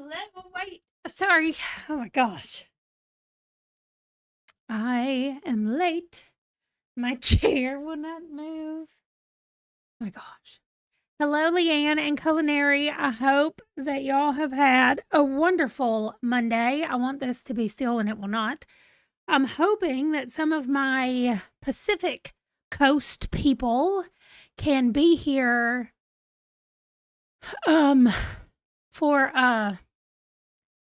Hello, wait. Sorry. Oh my gosh. I am late. My chair will not move. Oh my gosh. Hello, Leanne and Culinary. I hope that y'all have had a wonderful Monday. I want this to be still, and it will not. I'm hoping that some of my Pacific Coast people can be here for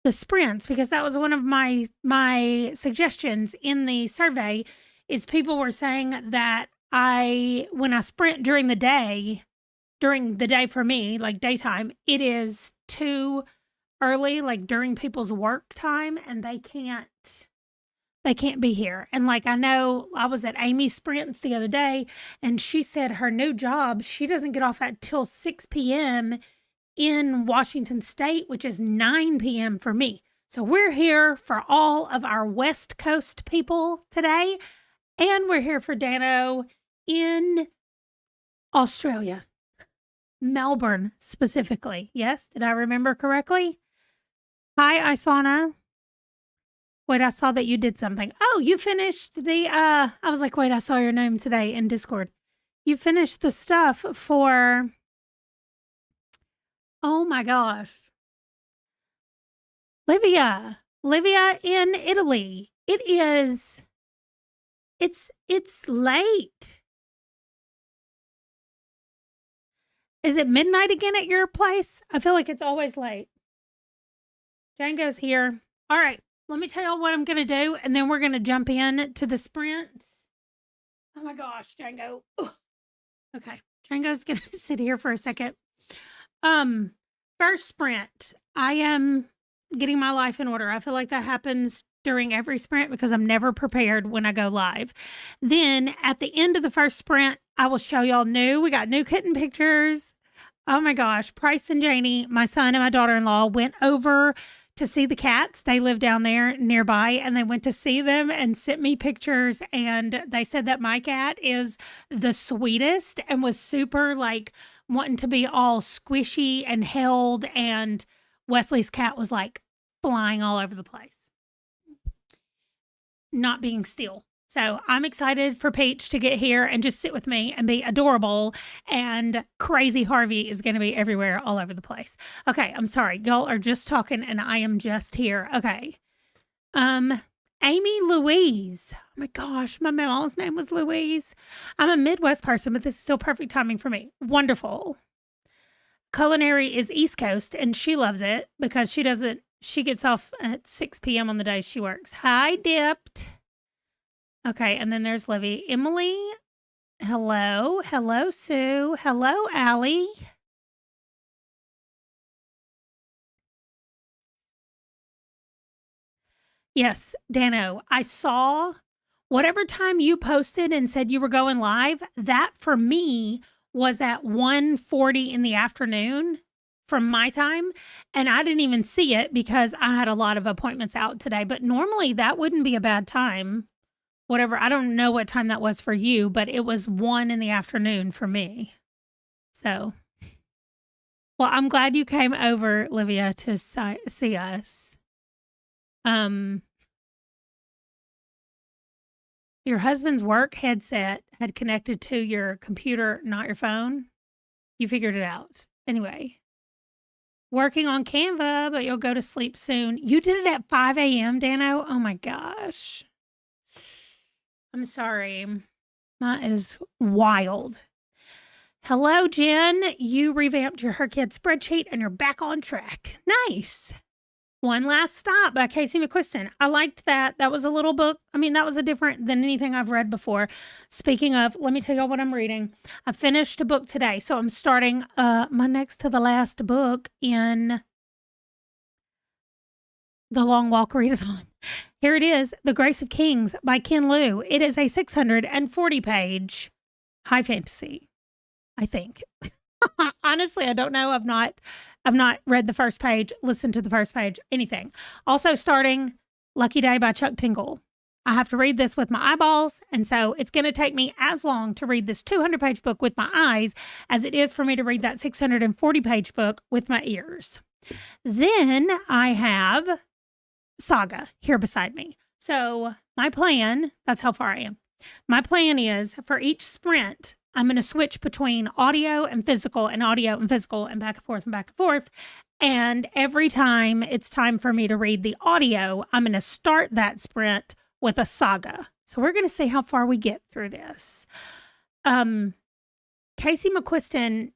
the sprints, because that was one of my suggestions in the survey. Is people were saying that when I sprint during the day for me, like daytime, it is too early, like during people's work time, and they can't be here. And like, I know I was at Amy's sprints the other day, and she said her new job, she doesn't get off at till 6 p.m. in Washington State, which is 9 p.m. for me. So we're here for all of our West Coast people today, and we're here for Dano in Australia, Melbourne specifically. Yes, did I remember correctly? Hi, Isana. Wait, I saw that you did something. Oh, you finished I was like, wait, I saw your name today in Discord. You finished the stuff for, oh my gosh, Livia in Italy. It's late. Is it midnight again at your place? I feel like it's always late. Django's here. All right, let me tell y'all what I'm going to do, and then we're going to jump in to the sprints. Oh my gosh, Django. Ugh. Okay, Django's going to sit here for a second. First sprint, I am getting my life in order. I feel like that happens during every sprint because I'm never prepared when I go live. Then at the end of the first sprint, I will show y'all we got new kitten pictures. Oh my gosh, Price and Janie, my son and my daughter-in-law, went over to see the cats. They live down there nearby, and they went to see them and sent me pictures, and they said that my cat is the sweetest and was super like wanting to be all squishy and held, and Wesley's cat was like flying all over the place, not being still. So I'm excited for Peach to get here and just sit with me and be adorable, and crazy Harvey is going to be everywhere all over the place. Okay, I'm sorry. Y'all are just talking and I am just here. Okay. Amy Louise. Oh my gosh, my mom's name was Louise. I'm a Midwest person, but this is still perfect timing for me. Wonderful. Culinary is East Coast, and she loves it because she gets off at 6 p.m. on the days she works. Hi, Dipped. Okay, and then there's Livy. Emily, hello. Hello, Sue. Hello, Allie. Yes, Dano, I saw whatever time you posted and said you were going live, that for me was at 1:40 in the afternoon from my time, and I didn't even see it because I had a lot of appointments out today, but normally that wouldn't be a bad time. Whatever, I don't know what time that was for you, but it was 1 in the afternoon for me. So, well, I'm glad you came over, Livia, to see us. Your husband's work headset had connected to your computer, not your phone. You figured it out. Anyway, working on Canva, but you'll go to sleep soon. You did it at 5 a.m., Dano? Oh my gosh. I'm sorry. That is wild. Hello, Jen. You revamped your Her Kids spreadsheet and you're back on track. Nice. One Last Stop by Casey McQuiston. I liked that. That was a little book. I mean, that was a different than anything I've read before. Speaking of, let me tell y'all what I'm reading. I finished a book today, so I'm starting my next to the last book in the Long Walk Readathon. Here it is, The Grace of Kings by Ken Liu. It is a 640-page high fantasy, I think. Honestly, I don't know. I've not read the first page, listened to the first page, anything. Also starting Lucky Day by Chuck Tingle. I have to read this with my eyeballs, and so it's going to take me as long to read this 200-page book with my eyes as it is for me to read that 640-page book with my ears. Then I have Saga here beside me. So my plan, that's how far I am. My plan is for each sprint, I'm going to switch between audio and physical and audio and physical and back and forth and back and forth. And every time it's time for me to read the audio, I'm going to start that sprint with a saga. So we're going to see how far we get through this. Casey McQuiston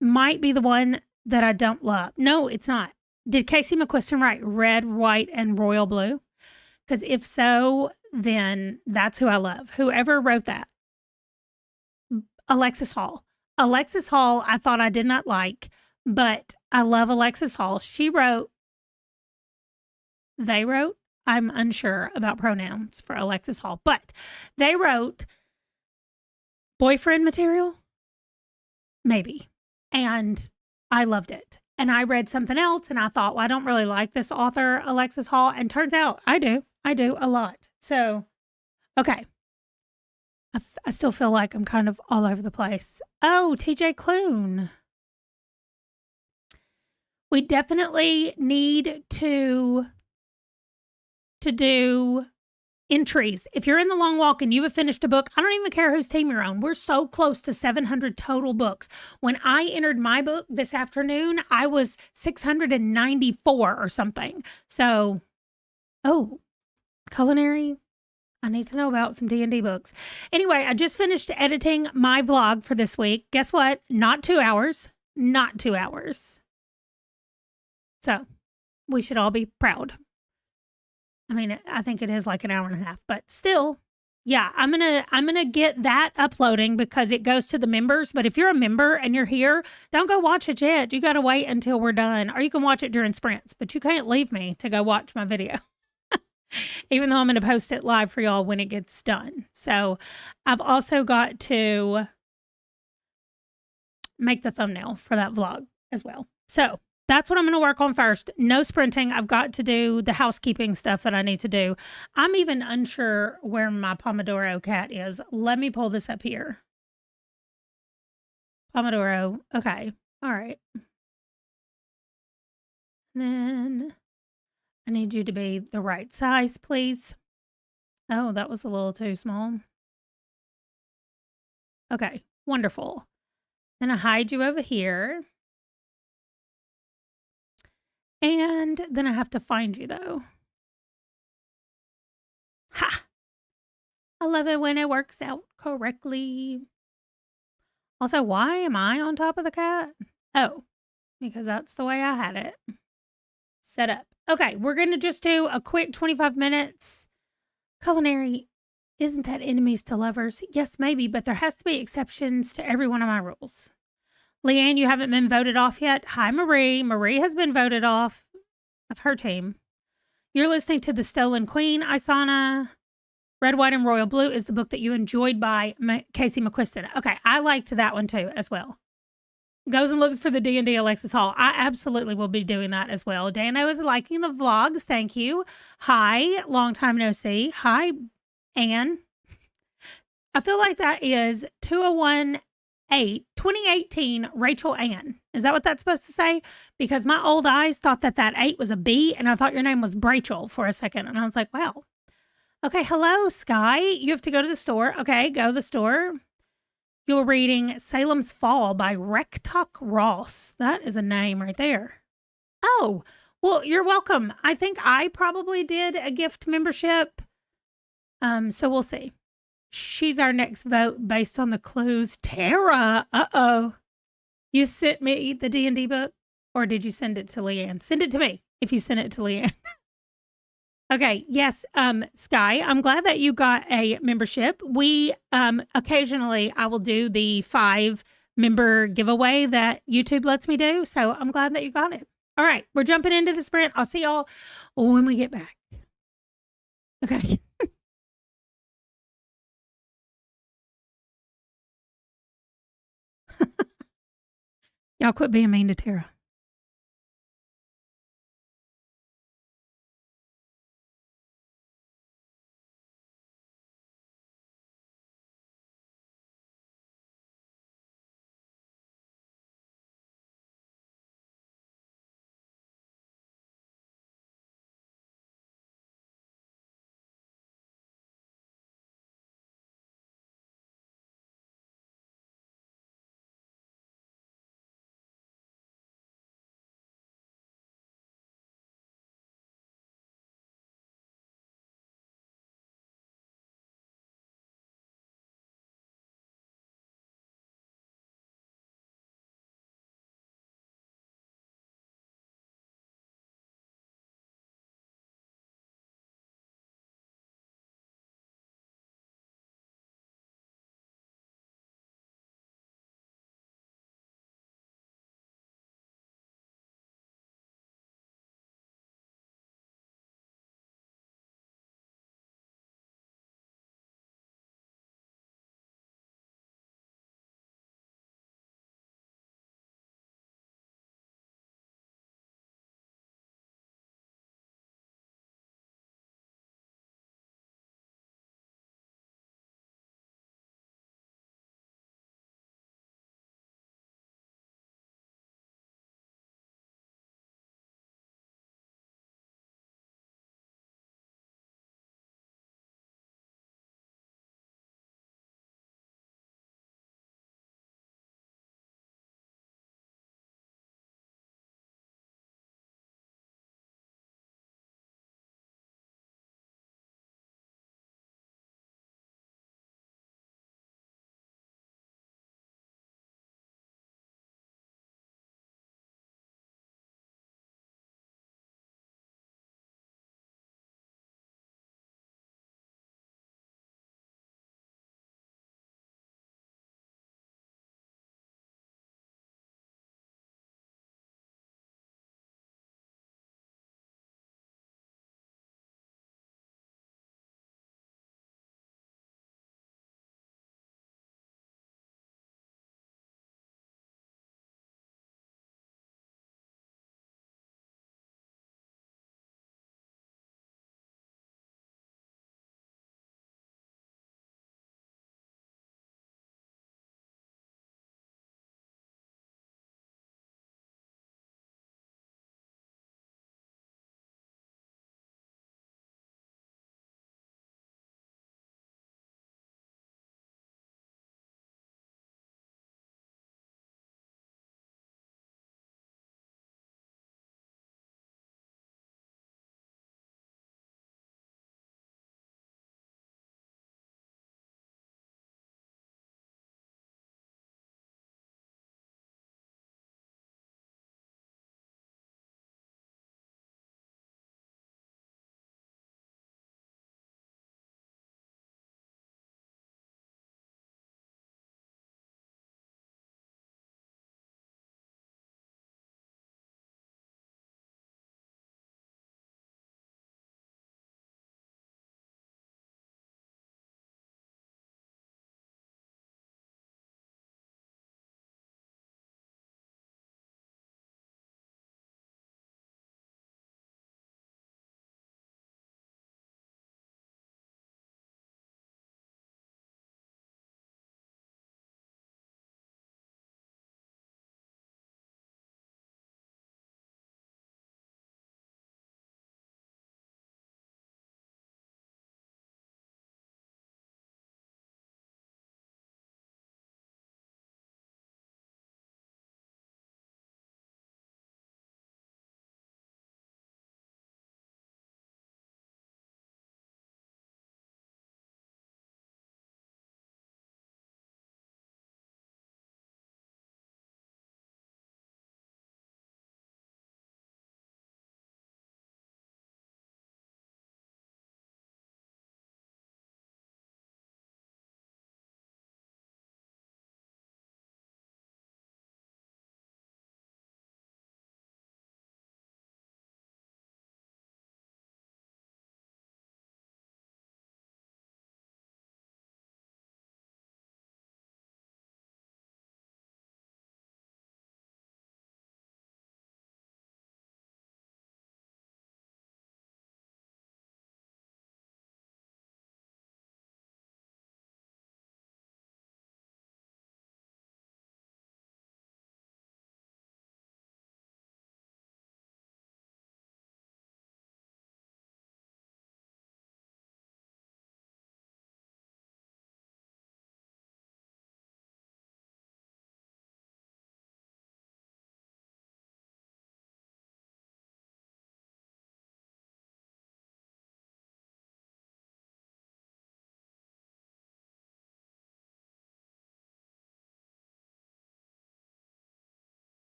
might be the one that I don't love. No, it's not. Did Casey McQuiston write Red, White, and Royal Blue? Because if so, then that's who I love. Whoever wrote that. Alexis Hall. Alexis Hall, I thought I did not like, but I love Alexis Hall. They wrote, I'm unsure about pronouns for Alexis Hall, but they wrote boyfriend material, maybe. And I loved it. And I read something else and I thought, well, I don't really like this author, Alexis Hall. And turns out I do a lot. So, okay. I still feel like I'm kind of all over the place. Oh, TJ Klune. We definitely need to do entries. If you're in the long walk and you have finished a book, I don't even care whose team you're on. We're so close to 700 total books. When I entered my book this afternoon, I was 694 or something. So, culinary. I need to know about some D&D books. Anyway, I just finished editing my vlog for this week. Guess what? Not 2 hours. Not 2 hours. So, we should all be proud. I mean, I think it is like an hour and a half, but still, yeah, I'm going to get that uploading because it goes to the members. But if you're a member and you're here, don't go watch it yet. You got to wait until we're done, or you can watch it during sprints, but you can't leave me to go watch my video. Even though I'm going to post it live for y'all when it gets done. So I've also got to make the thumbnail for that vlog as well. So that's what I'm going to work on first. No sprinting. I've got to do the housekeeping stuff that I need to do. I'm even unsure where my Pomodoro cat is. Let me pull this up here. Pomodoro. Okay. All right. Then I need you to be the right size, please. Oh, that was a little too small. Okay, wonderful. Then I hide you over here. And then I have to find you, though. Ha! I love it when it works out correctly. Also, why am I on top of the cat? Oh, because that's the way I had it set up. Okay, we're going to just do a quick 25 minutes. Culinary, isn't that enemies to lovers? Yes, maybe, but there has to be exceptions to every one of my rules. Leanne, you haven't been voted off yet. Hi, Marie. Marie has been voted off of her team. You're listening to The Stolen Queen, Isana. Red, White, and Royal Blue is the book that you enjoyed by Casey McQuiston. Okay, I liked that one too as well. Goes and looks for the D&D Alexis Hall. I absolutely will be doing that as well. Dano is liking the vlogs. Thank you. Hi, long time no see. Hi, Anne. I feel like that is 2018 Rachel Ann. Is that what that's supposed to say? Because my old eyes thought that 8 was a B, and I thought your name was Brachel for a second. And I was like, wow. Okay, hello, Sky. You have to go to the store. Okay, go to the store. You're reading Salem's Fall by Rektok Ross. That is a name right there. Oh, well, you're welcome. I think I probably did a gift membership. So we'll see. She's our next vote based on the clues. Tara, uh-oh. You sent me the D&D book? Or did you send it to Leanne? Send it to me if you sent it to Leanne. Okay, yes, Sky, I'm glad that you got a membership. We, occasionally, I will do the 5 member giveaway that YouTube lets me do. So I'm glad that you got it. All right, we're jumping into the sprint. I'll see y'all when we get back. Okay. Y'all quit being mean to Tara.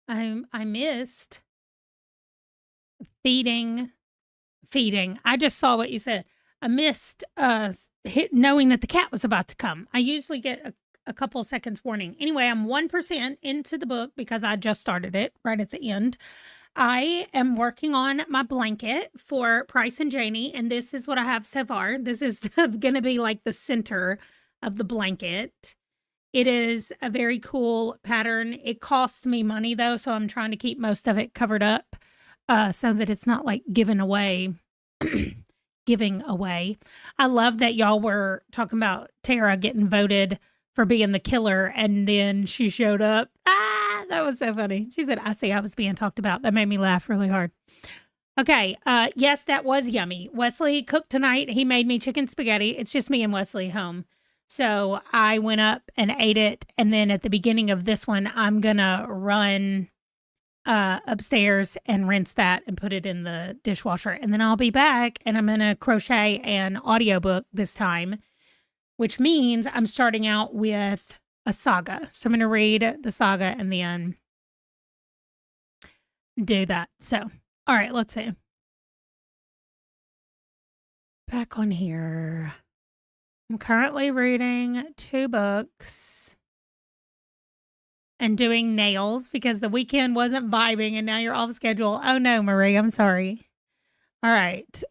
I missed feeding. I just saw what you said. I missed knowing that the cat was about to come. I usually get a couple seconds warning. Anyway, I'm 1% into the book because I just started it right at the end. I am working on my blanket for Price and Janie, and this is what I have so far. This is going to be like the center of the blanket. It is a very cool pattern. It costs me money though, so I'm trying to keep most of it covered up so that it's not like giving away. Giving away. I love that y'all were talking about Tara getting voted for being the killer, and then she showed up. That was so funny. She said, I see I was being talked about. That made me laugh really hard. Okay. Yes, that was yummy. Wesley cooked tonight. He made me chicken spaghetti. It's just me and Wesley home. So I went up and ate it. And then at the beginning of this one, I'm going to run upstairs and rinse that and put it in the dishwasher. And then I'll be back and I'm going to crochet an audiobook this time, which means I'm starting out with a saga. So I'm going to read the saga and then do that. So, all right, let's see. Back on here. I'm currently reading 2 books and doing nails because the weekend wasn't vibing and now you're off schedule. Oh no, Marie, I'm sorry. All right.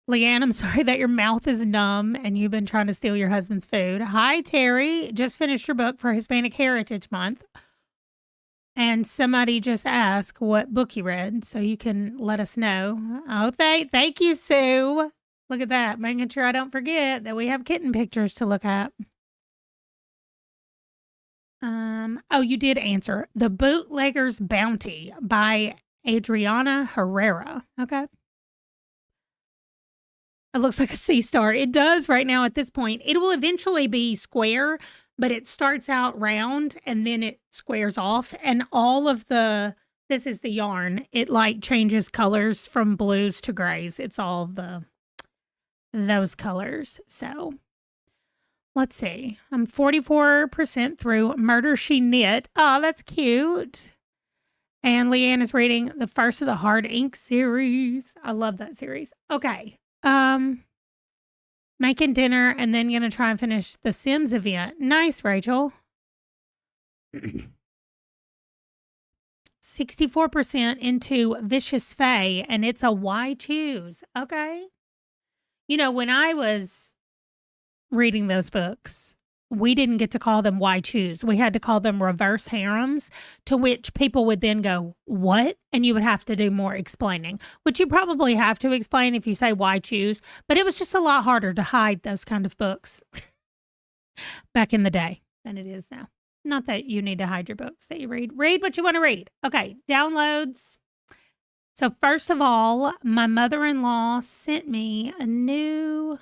Leanne, I'm sorry that your mouth is numb and you've been trying to steal your husband's food. Hi, Terry. Just finished your book for Hispanic Heritage Month. And somebody just asked what book you read, so you can let us know. Oh, thank you, Sue. Look at that. Making sure I don't forget that we have kitten pictures to look at. Oh, you did answer. The Bootlegger's Bounty by Adriana Herrera. Okay. It looks like a sea star. It does right now at this point. It will eventually be square, but it starts out round and then it squares off. And all of this is the yarn. It like changes colors from blues to grays. It's all those colors. So let's see. I'm 44% through Murder, She Knit. Oh, that's cute. And Leanne is reading the first of the Hard Ink series. I love that series. Okay. Making dinner and then gonna try and finish the Sims event. Nice, Rachel. 64% into Vicious Fae, and it's a why choose. Okay. You know, when I was reading those books, we didn't get to call them why choose. We had to call them reverse harems, to which people would then go, what? And you would have to do more explaining, which you probably have to explain if you say why choose. But it was just a lot harder to hide those kind of books back in the day than it is now. Not that you need to hide your books that you read. Read what you want to read. Okay, downloads. So first of all, my mother-in-law sent me a new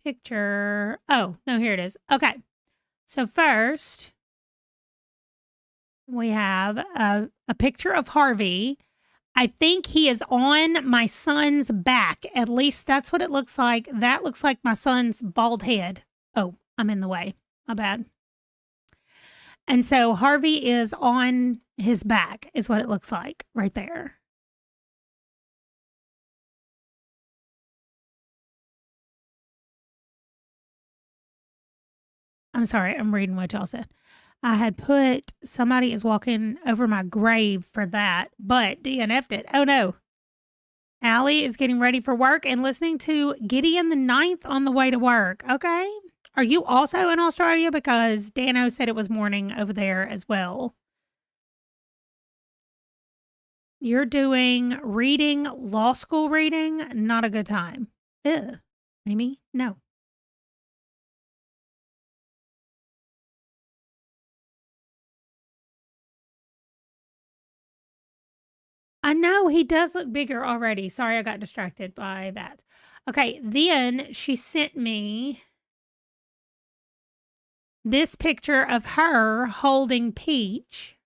picture. Oh, no, here it is. Okay. So first, we have a picture of Harvey. I think he is on my son's back. At least that's what it looks like. That looks like my son's bald head. Oh, I'm in the way. My bad. And so Harvey is on his back is what it looks like right there. I'm sorry, I'm reading what y'all said. I had put somebody is walking over my grave for that, but DNF'd it. Oh no. Allie is getting ready for work and listening to Gideon the Ninth on the way to work. Okay. Are you also in Australia? Because Dano said it was morning over there as well. You're doing reading, law school reading, not a good time. Ugh. Amy? No. I know he does look bigger already. Sorry, I got distracted by that. Okay, then she sent me this picture of her holding Peach.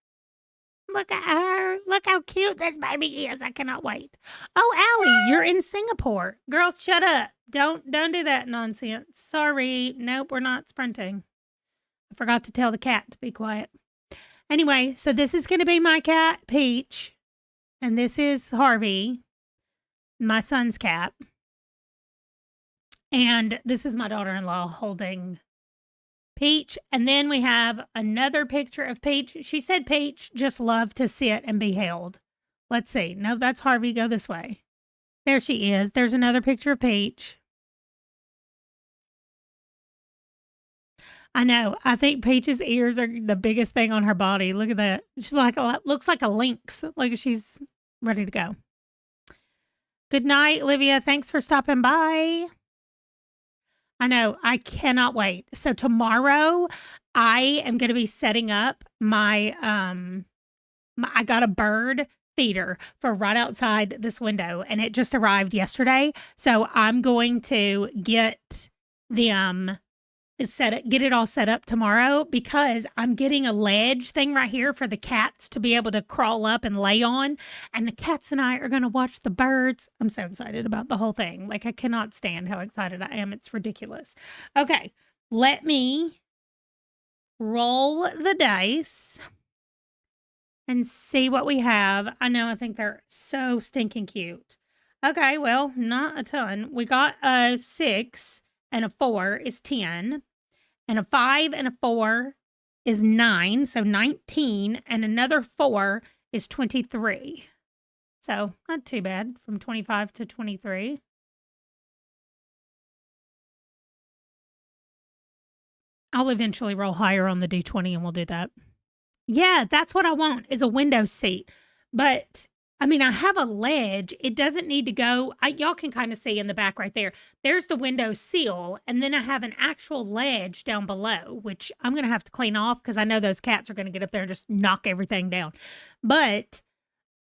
Look at her. Look how cute this baby is. I cannot wait. Oh, Allie, you're in Singapore. Girl, shut up. Don't do that nonsense. Sorry. Nope, we're not sprinting. I forgot to tell the cat to be quiet. Anyway, so this is going to be my cat, Peach. And this is Harvey, my son's cat. And this is my daughter-in-law holding Peach. And then we have another picture of Peach. She said Peach just loved to sit and be held. Let's see. No, that's Harvey. Go this way. There she is. There's another picture of Peach. I know. I think Peach's ears are the biggest thing on her body. Look at that. She's looks like a lynx. Like she's ready to go. Good night, Olivia. Thanks for stopping by. I know. I cannot wait. So tomorrow I am going to be setting up my I got a bird feeder for right outside this window, and it just arrived yesterday. So I'm going to get the get it all set up tomorrow, because I'm getting a ledge thing right here for the cats to be able to crawl up and lay on, and the cats and I are going to watch the birds. I'm so excited about the whole thing. Like, I cannot stand how excited I am. It's ridiculous. Okay, let me roll the dice and see what we have. I know, I think they're so stinking cute. Okay, well, not a ton. We got a 6 and a 4 is 10. And a 5 and a 4 is 9. So 19. And another 4 is 23. So not too bad, from 25 to 23. I'll eventually roll higher on the D20 and we'll do that. Yeah, that's what I want, is a window seat. But I mean, I have a ledge. It doesn't need to go. Y'all can kind of see in the back right there. There's the window sill, and then I have an actual ledge down below, which I'm going to have to clean off because I know those cats are going to get up there and just knock everything down. But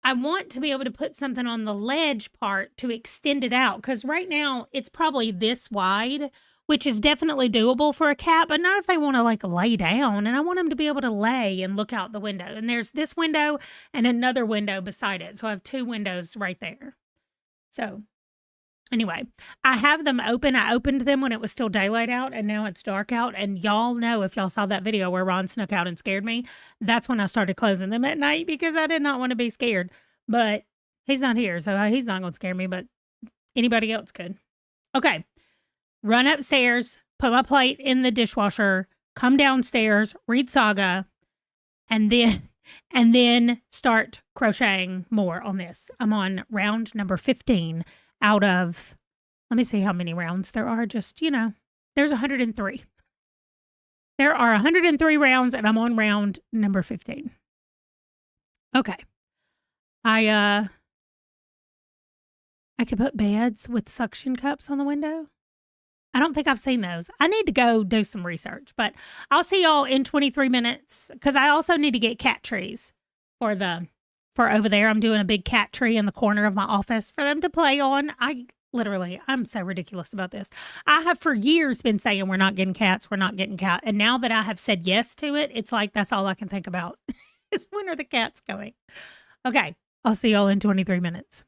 I want to be able to put something on the ledge part to extend it out, because right now it's probably this wide, which is definitely doable for a cat, but not if they want to like lay down. And I want them to be able to lay and look out the window. And there's this window and another window beside it. So I have 2 windows right there. So anyway, I have them open. I opened them when it was still daylight out, and now it's dark out. And y'all know, if y'all saw that video where Ron snuck out and scared me, that's when I started closing them at night, because I did not want to be scared. But he's not here, so he's not going to scare me, but anybody else could. Okay. Run upstairs, put my plate in the dishwasher, come downstairs, read Saga, and then start crocheting more on this. I'm on round number 15 out of, let me see how many rounds there are. Just, there's 103. There are 103 rounds, and I'm on round number 15. Okay. I could put beds with suction cups on the window. I don't think I've seen those. I need to go do some research, but I'll see y'all in 23 minutes, because I also need to get cat trees for over there. I'm doing a big cat tree in the corner of my office for them to play on. I'm so ridiculous about this. I have for years been saying we're not getting cats, and now that I have said yes to it, it's like that's all I can think about is when are the cats going? Okay, I'll see y'all in 23 minutes.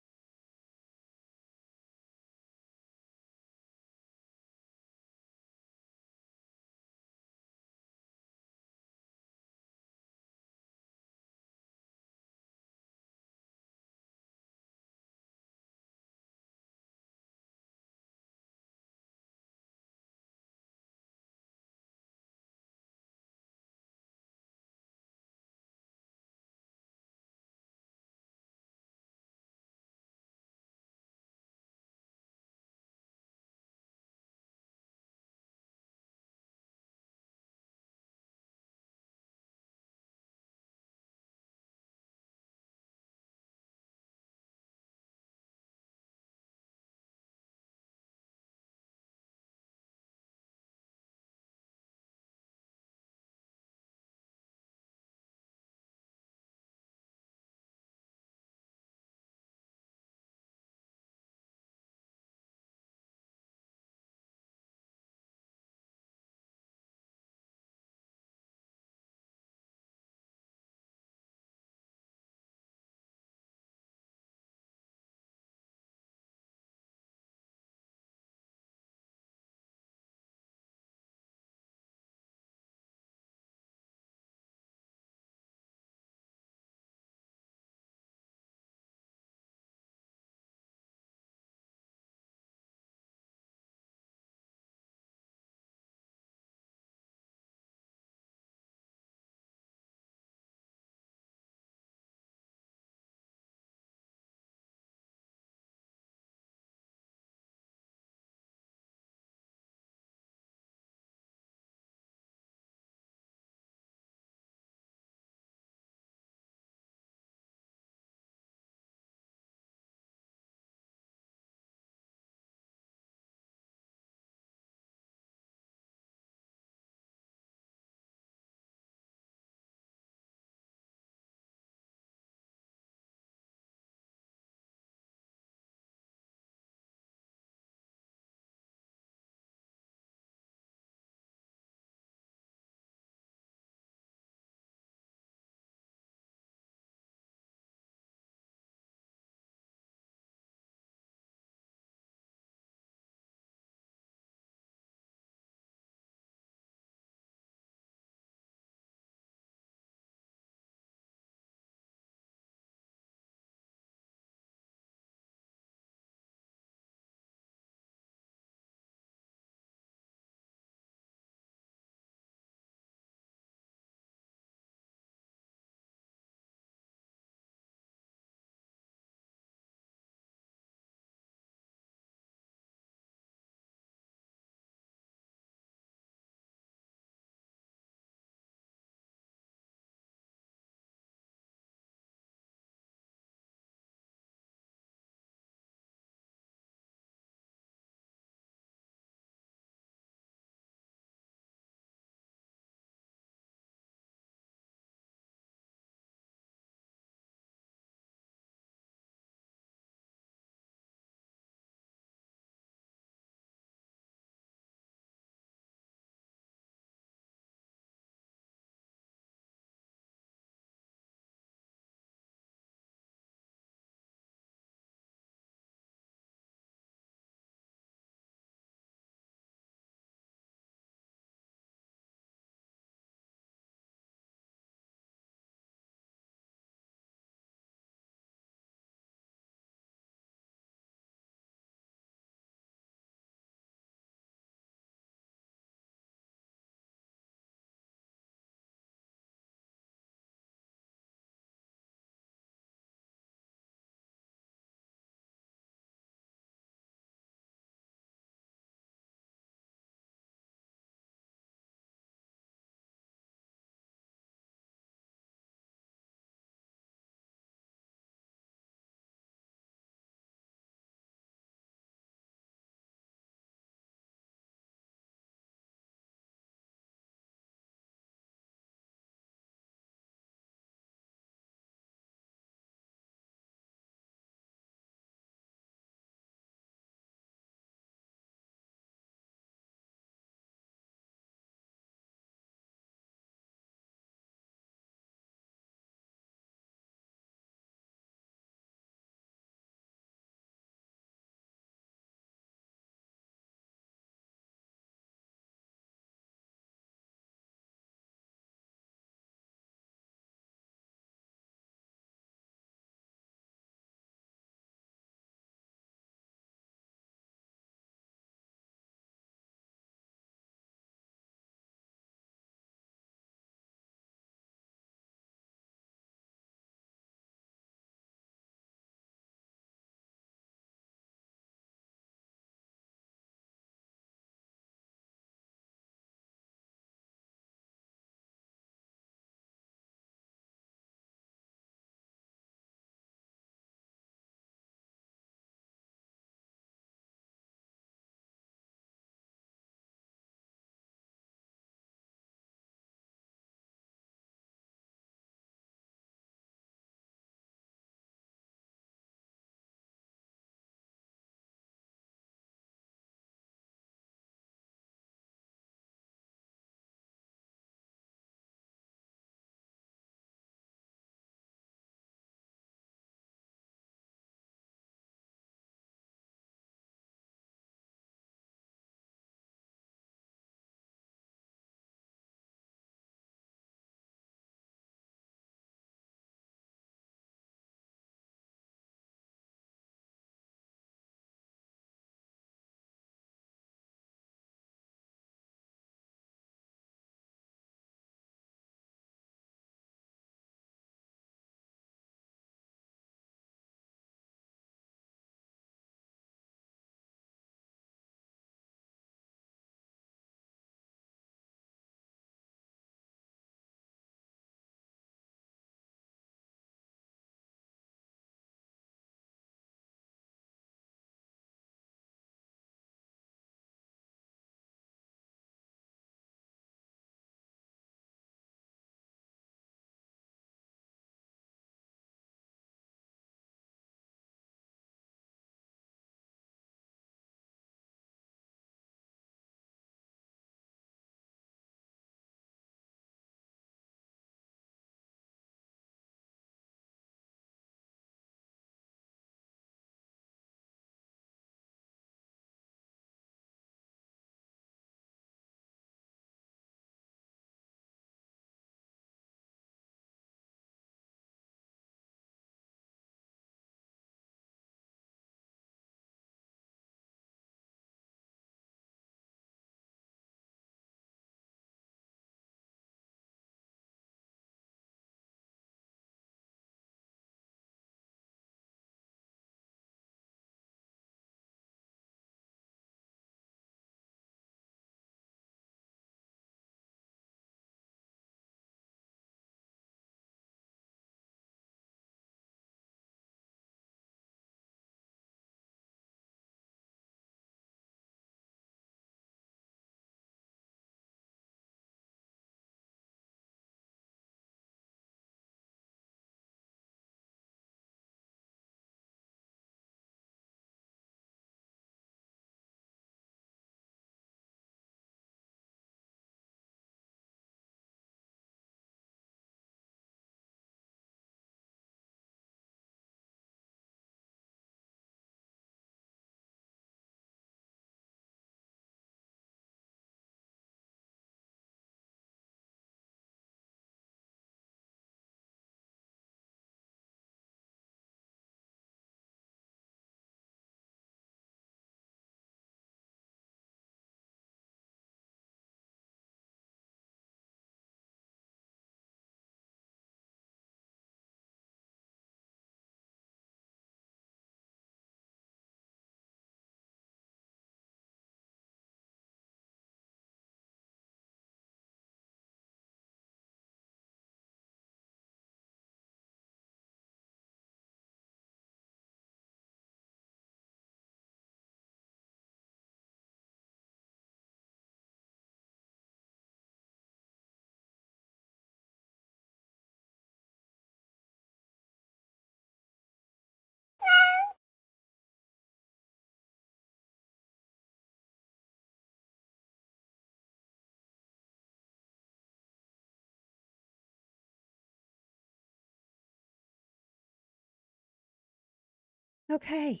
Okay.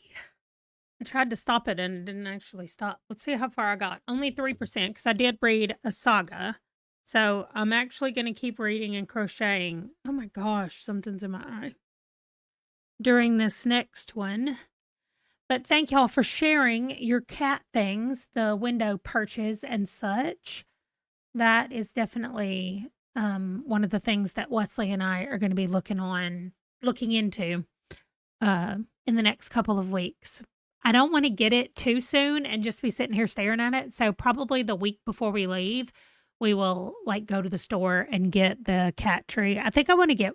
I tried to stop it and it didn't actually stop. Let's see how far I got. Only 3% because I did read a saga. So I'm actually going to keep reading and crocheting. Oh my gosh, something's in my eye. During this next one. But thank y'all for sharing your cat things, the window perches and such. That is definitely one of the things that Wesley and I are going to be looking into in the next couple of weeks. I don't want to get it too soon and just be sitting here staring at it. So probably the week before we leave, we will like go to the store and get the cat tree. I think I want to get,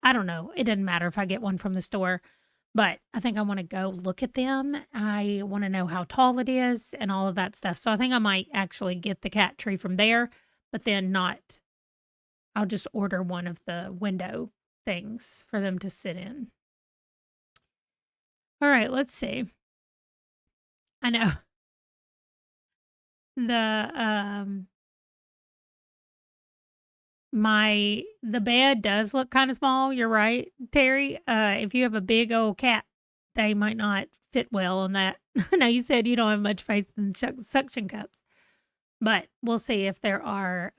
I don't know. It doesn't matter if I get one from the store, but I think I want to go look at them. I want to know how tall it is and all of that stuff. So I think I might actually get the cat tree from there, but then not, I'll just order one of the window things for them to sit in. All right, let's see. I know. The bed does look kind of small. You're right, Terry. If you have a big old cat, they might not fit well on that. I know you said you don't have much faith in suction cups, but we'll see if there are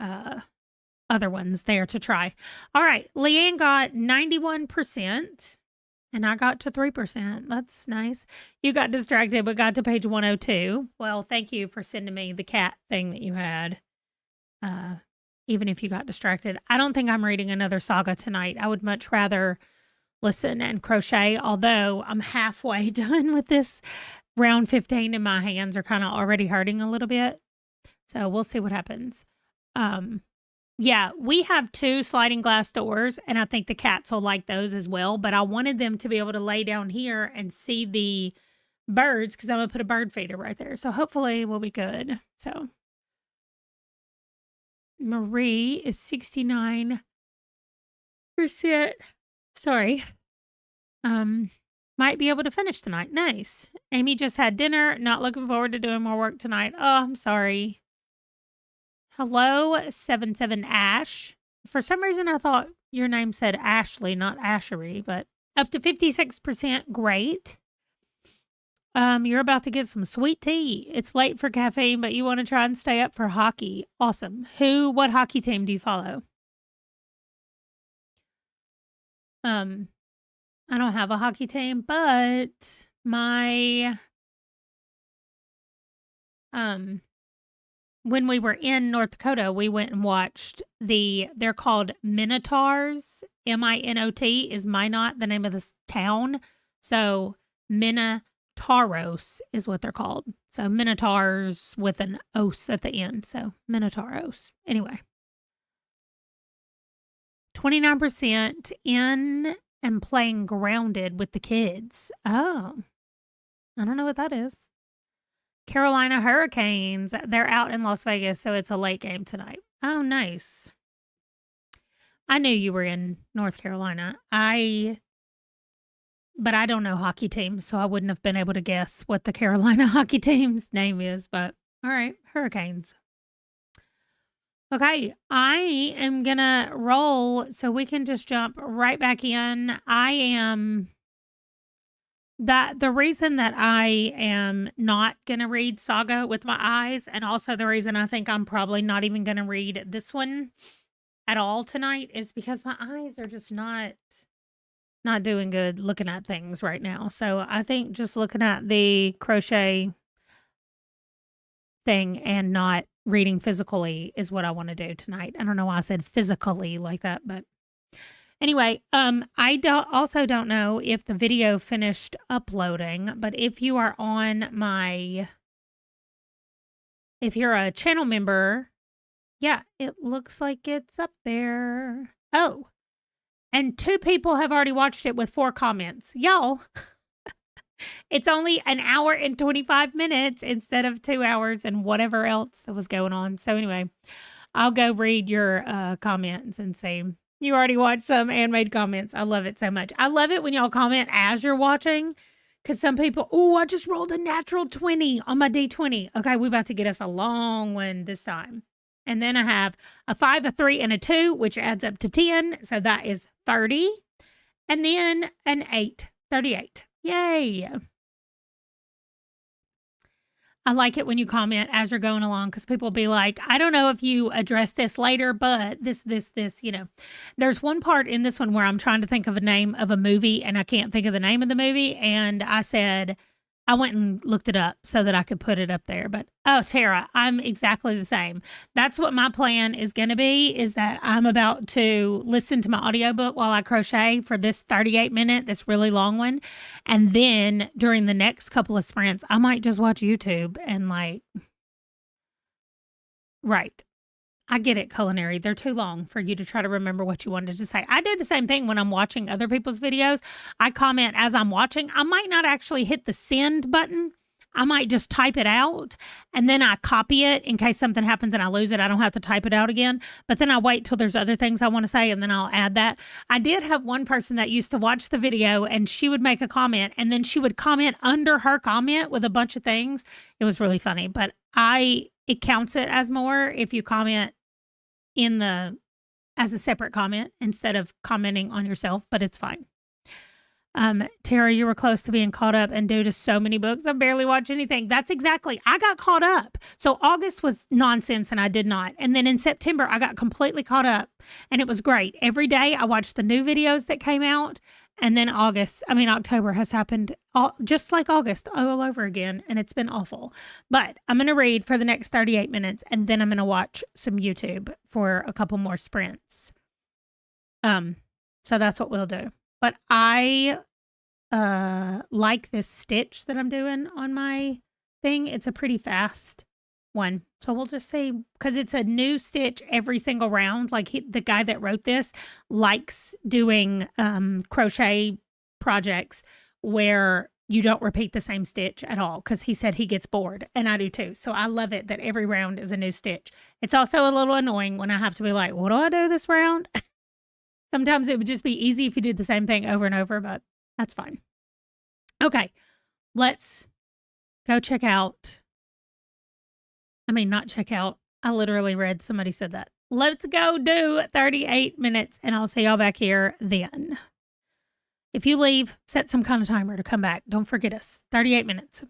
other ones there to try. All right, Leanne got 91%. And I got to 3%. That's nice. You got distracted, but got to page 102. Well, thank you for sending me the cat thing that you had. Even if you got distracted. I don't think I'm reading another saga tonight. I would much rather listen and crochet, although I'm halfway done with this round 15 and my hands are kind of already hurting a little bit. So we'll see what happens. Yeah, we have 2 sliding glass doors, and I think the cats will like those as well. But I wanted them to be able to lay down here and see the birds because I'm going to put a bird feeder right there. So hopefully we'll be good. So Marie is 69%. Sorry. Might be able to finish tonight. Nice. Amy just had dinner. Not looking forward to doing more work tonight. Oh, I'm sorry. Hello, 77 Ash. For some reason, I thought your name said Ashley, not Ashery, but up to 56%. Great. You're about to get some sweet tea. It's late for caffeine, but you want to try and stay up for hockey. Awesome. What hockey team do you follow? I don't have a hockey team, but when we were in North Dakota, we went and watched they're called Minotaurs. Minot is Minot, the name of this town. So Minotauros is what they're called. So Minotaurs with an os at the end. So Minotauros. Anyway. 29% in and playing grounded with the kids. Oh, I don't know what that is. Carolina Hurricanes. They're out in Las Vegas, so it's a late game tonight. Oh, nice. I knew you were in North Carolina. But I don't know hockey teams, so I wouldn't have been able to guess what the Carolina hockey team's name is. But all right, Hurricanes. Okay, I am going to roll so we can just jump right back in. The reason that I am not going to read Saga with my eyes, and also the reason I think I'm probably not even going to read this one at all tonight, is because my eyes are just not doing good looking at things right now. So I think just looking at the crochet thing and not reading physically is what I want to do tonight. I don't know why I said physically like that, but anyway, I also don't know if the video finished uploading, but if you are if you're a channel member, yeah, it looks like it's up there. Oh, and 2 people have already watched it with 4 comments. Y'all, it's only an hour and 25 minutes instead of 2 hours and whatever else that was going on. So anyway, I'll go read your comments and see. You already watched some and made comments. I love it so much. I love it when y'all comment as you're watching, because some people, I just rolled a natural 20 on my D20. Okay, we're about to get us a long one this time. And then I have a 5, a 3, and a 2, which adds up to 10. So that is 30. And then an 8, 38. Yay. I like it when you comment as you're going along because people will be like, I don't know if you address this later, but this, you know. There's one part in this one where I'm trying to think of a name of a movie and I can't think of the name of the movie. And I said, I went and looked it up so that I could put it up there. But oh, Tara, I'm exactly the same. That's what my plan is going to be, is that I'm about to listen to my audiobook while I crochet for this 38-minute, this really long one. And then during the next couple of sprints, I might just watch YouTube and like, right. I get it, culinary. They're too long for you to try to remember what you wanted to say. I do the same thing when I'm watching other people's videos. I comment as I'm watching. I might not actually hit the send button. I might just type it out and then I copy it in case something happens and I lose it. I don't have to type it out again. But then I wait till there's other things I want to say and then I'll add that. I did have one person that used to watch the video and she would make a comment and then she would comment under her comment with a bunch of things. It was really funny, but it counts it as more if you comment as a separate comment instead of commenting on yourself, but it's fine. Tara, you were close to being caught up, and due to so many books, I barely watch anything. That's exactly, I got caught up. So August was nonsense and I did not. And then in September, I got completely caught up and it was great. Every day I watched the new videos that came out. And then October has happened just like August all over again. And it's been awful. But I'm going to read for the next 38 minutes and then I'm going to watch some YouTube for a couple more sprints. So that's what we'll do. But I like this stitch that I'm doing on my thing. It's a pretty fast one. So we'll just say, because it's a new stitch every single round. Like the guy that wrote this likes doing crochet projects where you don't repeat the same stitch at all, because he said he gets bored, and I do too. So I love it that every round is a new stitch. It's also a little annoying when I have to be like, what do I do this round? Sometimes it would just be easy if you did the same thing over and over, but that's fine. Okay, let's go check out. Not check out. I literally read somebody said that. Let's go do 38 minutes and I'll see y'all back here then. If you leave, set some kind of timer to come back. Don't forget us. 38 minutes.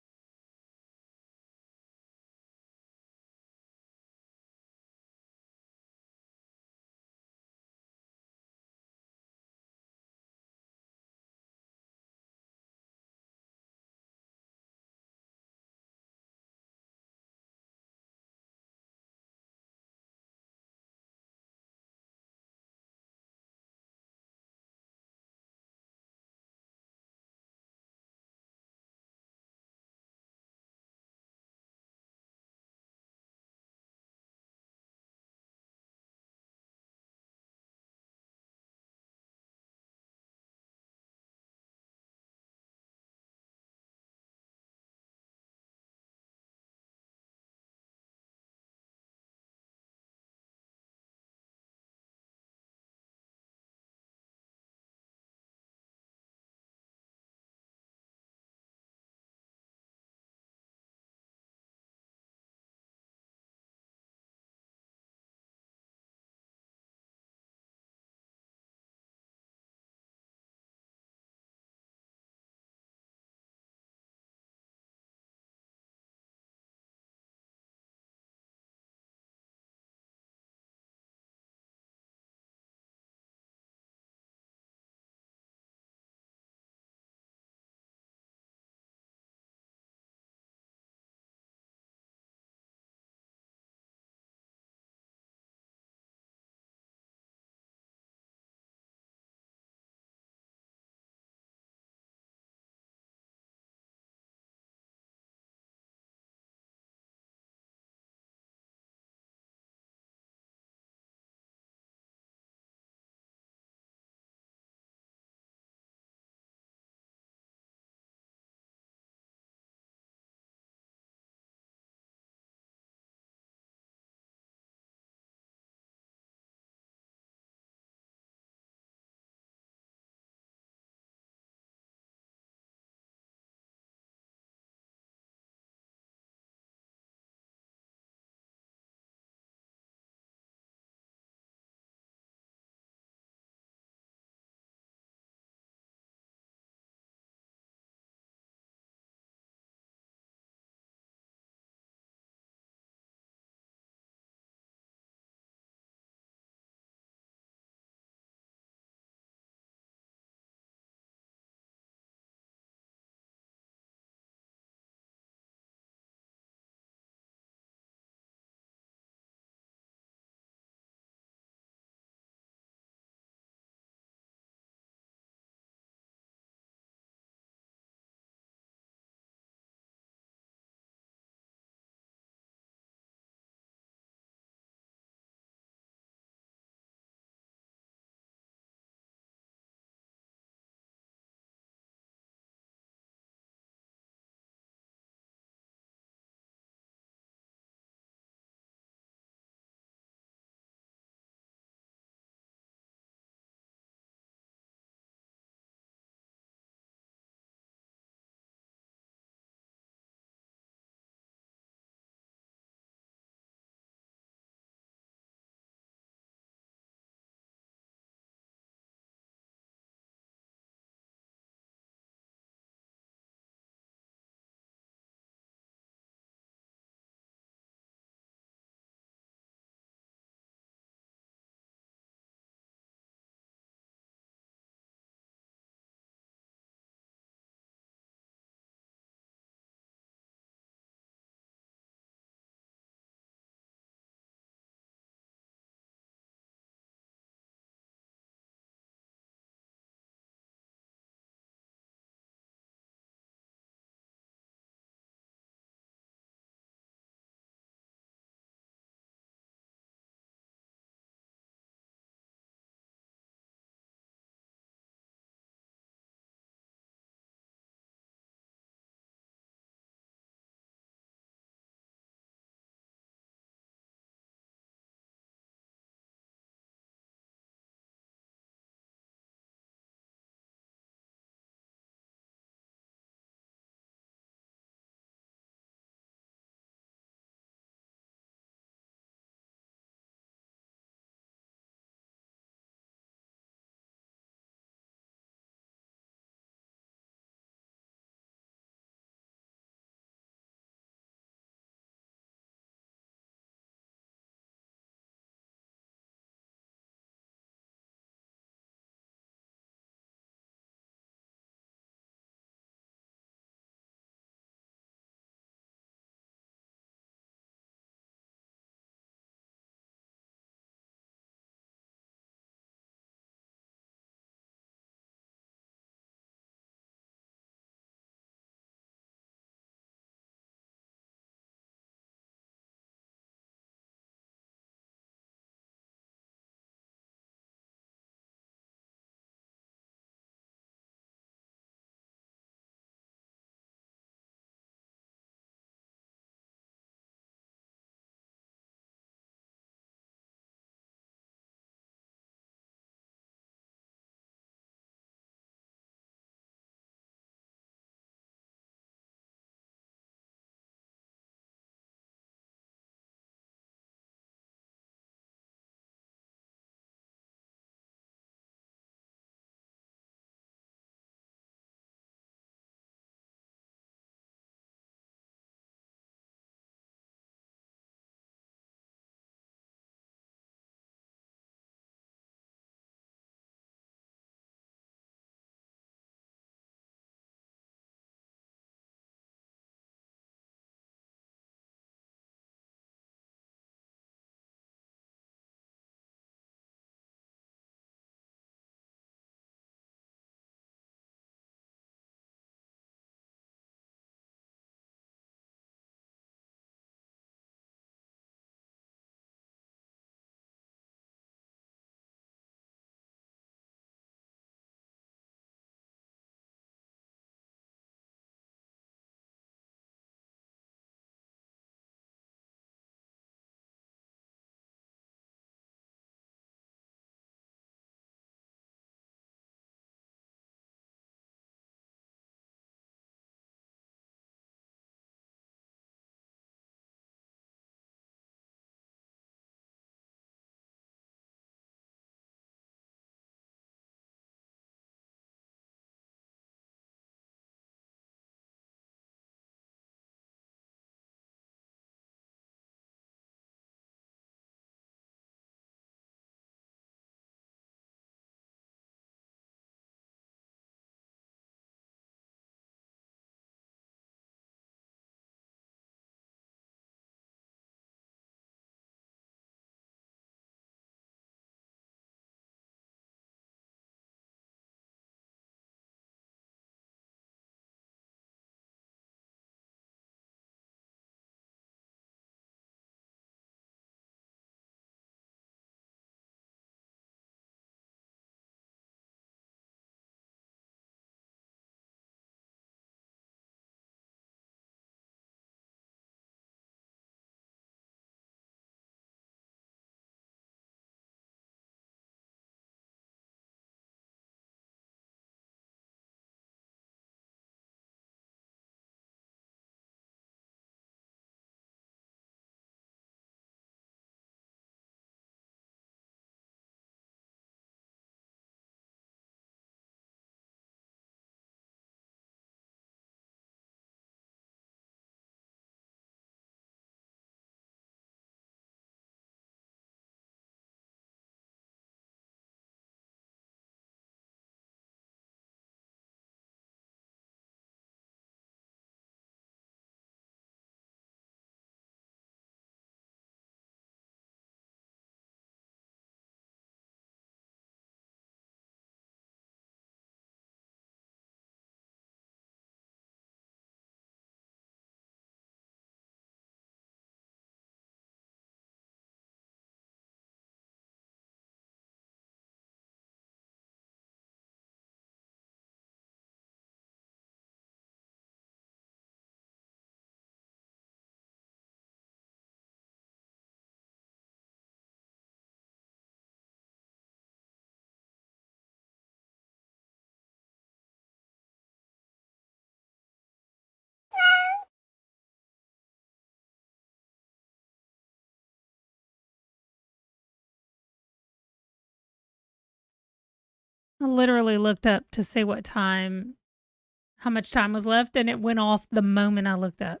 I literally looked up to see how much time was left, and it went off the moment I looked up.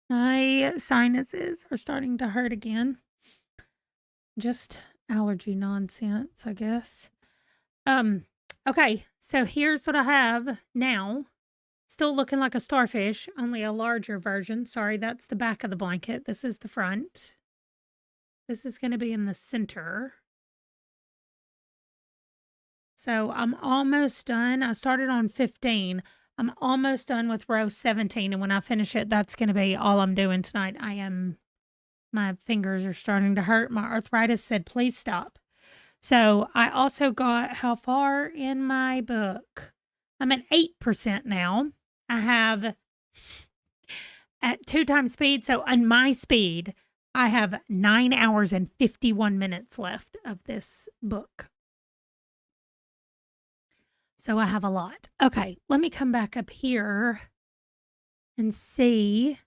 My sinuses are starting to hurt again. Just allergy nonsense, I guess. Okay, so here's what I have now. Still looking like a starfish, only a larger version. Sorry, that's the back of the blanket. This is the front. This is going to be in the center. So I'm almost done. I started on 15. I'm almost done with row 17. And when I finish it, that's going to be all I'm doing tonight. My fingers are starting to hurt. My arthritis said, please stop. So I also got how far in my book? I'm at 8% now. I have at 2 times speed. So on my speed, I have 9 hours and 51 minutes left of this book. So I have a lot. Okay, let me come back up here and see.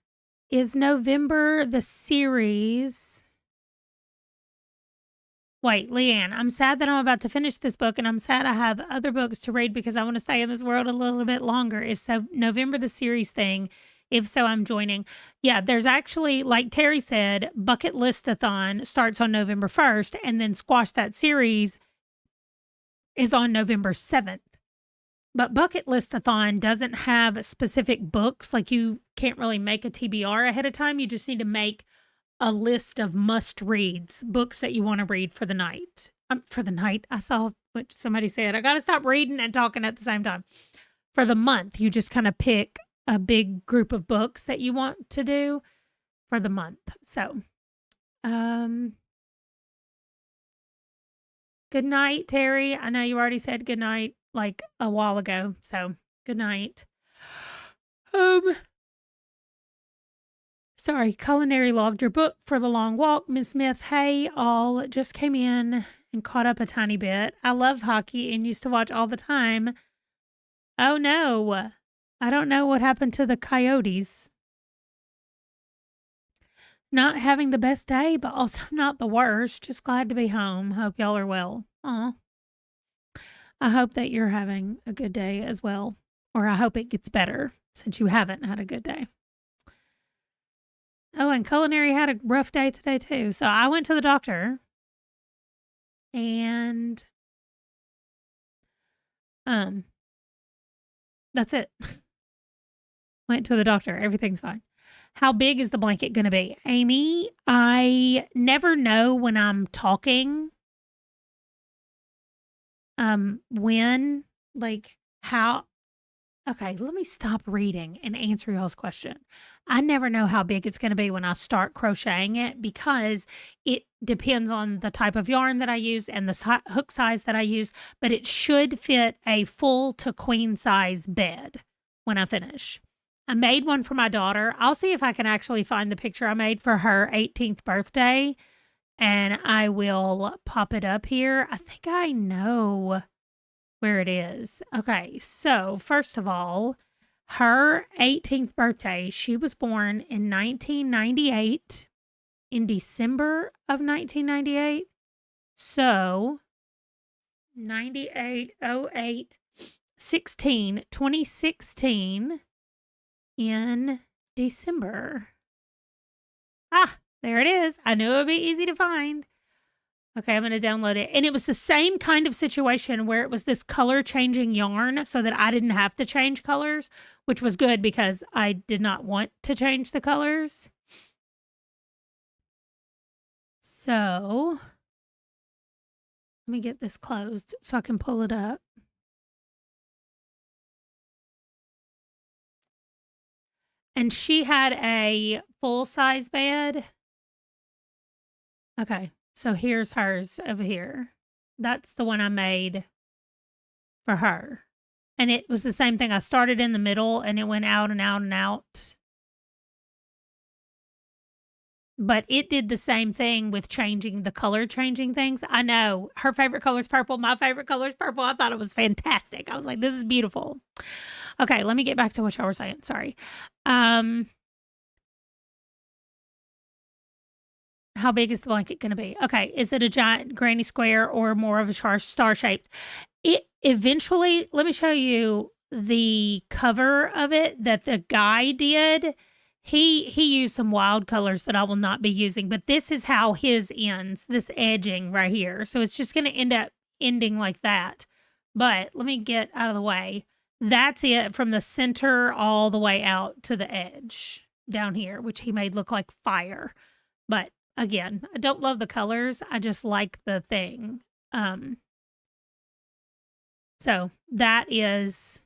Is November the series? Wait, Leanne, I'm sad that I'm about to finish this book, and I'm sad I have other books to read because I want to stay in this world a little bit longer. Is so November the series thing? If so, I'm joining. Yeah, there's actually, like Terry said, Bucket Listathon starts on November 1st, and then Squash That Series is on November 7th. But Bucket Listathon doesn't have specific books. Like, you can't really make a TBR ahead of time. You just need to make a list of must-reads, books that you want to read for the night. For the night, I saw what somebody said. I got to stop reading and talking at the same time. For the month, you just kind of pick a big group of books that you want to do for the month. So, good night, Terry. I know you already said good night like a while ago. So, good night. Sorry, Culinary logged your book for the long walk. Miss Smith, hey, all just came in and caught up a tiny bit. I love hockey and used to watch all the time. Oh no, I don't know what happened to the Coyotes. Not having the best day, but also not the worst. Just glad to be home. Hope y'all are well. Aw. I hope that you're having a good day as well. Or I hope it gets better since you haven't had a good day. Oh, and Culinary had a rough day today too. So I went to the doctor and that's it. Went to the doctor. Everything's fine. How big is the blanket going to be? Amy, I never know when I'm talking. When, like, how. Okay, let me stop reading and answer y'all's question. I never know how big it's going to be when I start crocheting it because it depends on the type of yarn that I use and the hook size that I use, but it should fit a full to queen size bed when I finish. I made one for my daughter. I'll see if I can actually find the picture I made for her 18th birthday, and I will pop it up here. I think I know where it is. Okay, so first of all, her 18th birthday, she was born in 1998, in December of 1998. So 98, 08, 16, 2016 in December. Ah, there it is. I knew it would be easy to find. Okay, I'm going to download it. And it was the same kind of situation where it was this color changing yarn so that I didn't have to change colors, which was good because I did not want to change the colors. So let me get this closed so I can pull it up. And she had a full size bed. Okay. So here's hers over here. That's the one I made for her. And it was the same thing. I started in the middle and it went out and out and out. But it did the same thing with changing the color, changing things. I know her favorite color is purple. My favorite color is purple. I thought it was fantastic. I was like, this is beautiful. Okay, let me get back to what y'all were saying. Sorry. How big is the blanket going to be? Okay. Is it a giant granny square or more of a star shaped? It eventually, let me show you the cover of it that the guy did. He used some wild colors that I will not be using, but this is how his ends, this edging right here. So it's just going to end up ending like that. But let me get out of the way. That's it from the center all the way out to the edge down here, which he made look like fire. But again, I don't love the colors. I just like the thing. So that is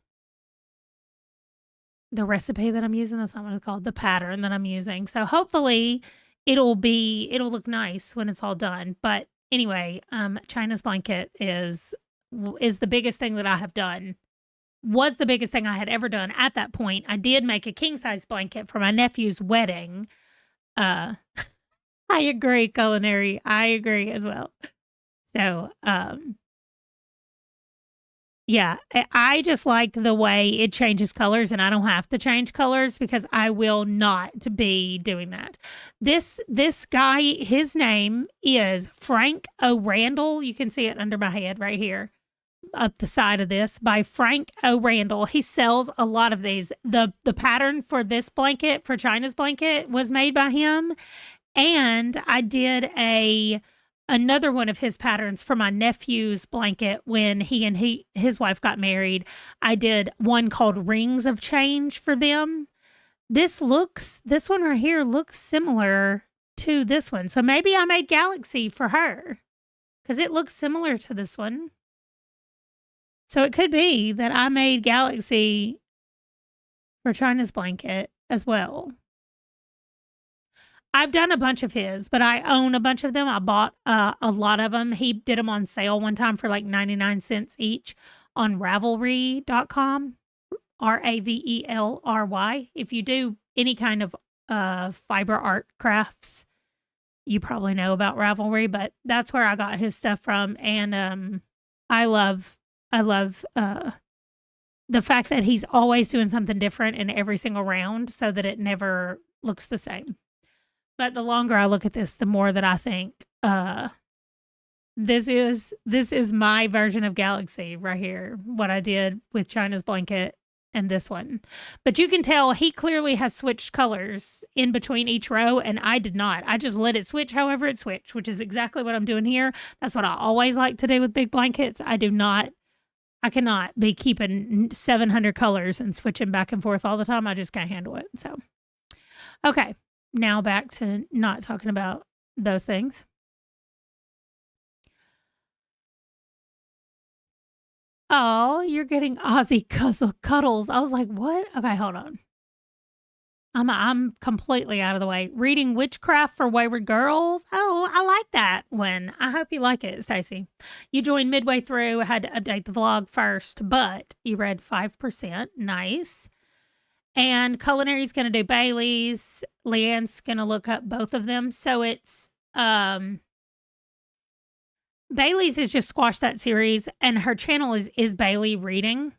the recipe that I'm using. That's not what it's called. The pattern that I'm using. So hopefully it'll look nice when it's all done. But anyway, China's blanket is the biggest thing that I have done. Was the biggest thing I had ever done at that point. I did make a king size blanket for my nephew's wedding. I agree, culinary. I agree as well. So, yeah, I just like the way it changes colors, and I don't have to change colors because I will not be doing that. This guy, his name is Frank O'Randall. You can see it under my head right here, up the side of this, by Frank O'Randall. He sells a lot of these. The pattern for this blanket, for China's blanket, was made by him, and I did another one of his patterns for my nephew's blanket when he and his wife got married. I did one called Rings of Change for them. This one right here looks similar to this one. So maybe I made Galaxy for her because it looks similar to this one. So it could be that I made Galaxy for China's blanket as well. I've done a bunch of his, but I own a bunch of them. I bought a lot of them. He did them on sale one time for like 99 cents each on Ravelry.com, Ravelry. If you do any kind of fiber art crafts, you probably know about Ravelry, but that's where I got his stuff from. And I love the fact that he's always doing something different in every single round so that it never looks the same. But the longer I look at this, the more that I think this is my version of Galaxy right here, what I did with China's blanket and this one. But you can tell he clearly has switched colors in between each row, and I did not. I just let it switch however it switched, which is exactly what I'm doing here. That's what I always like to do with big blankets. I cannot be keeping 700 colors and switching back and forth all the time. I just can't handle it. So, okay. Now back to not talking about those things. Oh, you're getting Aussie cuddles. I was like, what? Okay, hold on. I'm completely out of the way. Reading Witchcraft for Wayward Girls. Oh, I like that one. I hope you like it, Stacey. You joined midway through. I had to update the vlog first, but you read 5%. Nice. And Culinary's going to do Bailey's. Leanne's going to look up both of them. So it's Bailey's has just squashed that series, and her channel is Bailey Reading.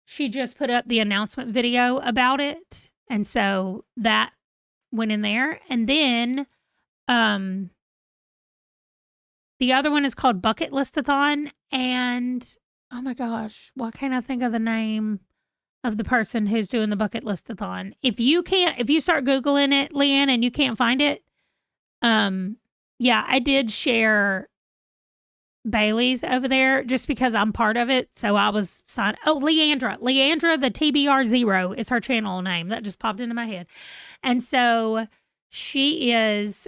She just put up the announcement video about it, and so that went in there. And then the other one is called Bucket Listathon, and oh my gosh, why can't I think of the name of the person who's doing the Bucket Listathon? If you start Googling it, Leanne, and you can't find it, yeah, I did share Bailey's over there just because I'm part of it. So I was signed. Oh, Leandra, the TBR0 is her channel name. That just popped into my head. And so she is,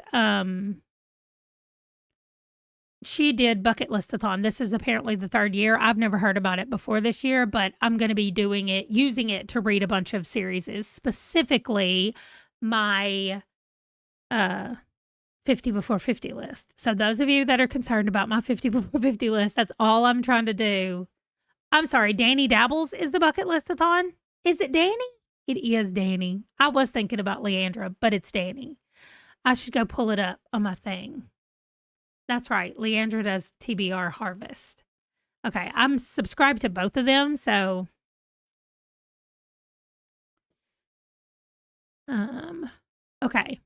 she did Bucket Listathon. This is apparently the third year. I've never heard about it before this year, but I'm going to be using it to read a bunch of series, specifically my 50 before 50 list. So those of you that are concerned about my 50 before 50 list, that's all I'm trying to do. I'm sorry, Danny Dabbles is the Bucket Listathon. Is it Danny? It is Danny. I was thinking about Leandra, but it's Danny. I should go pull it up on my thing. That's right. Leandra does TBR Harvest. Okay, I'm subscribed to both of them, so okay.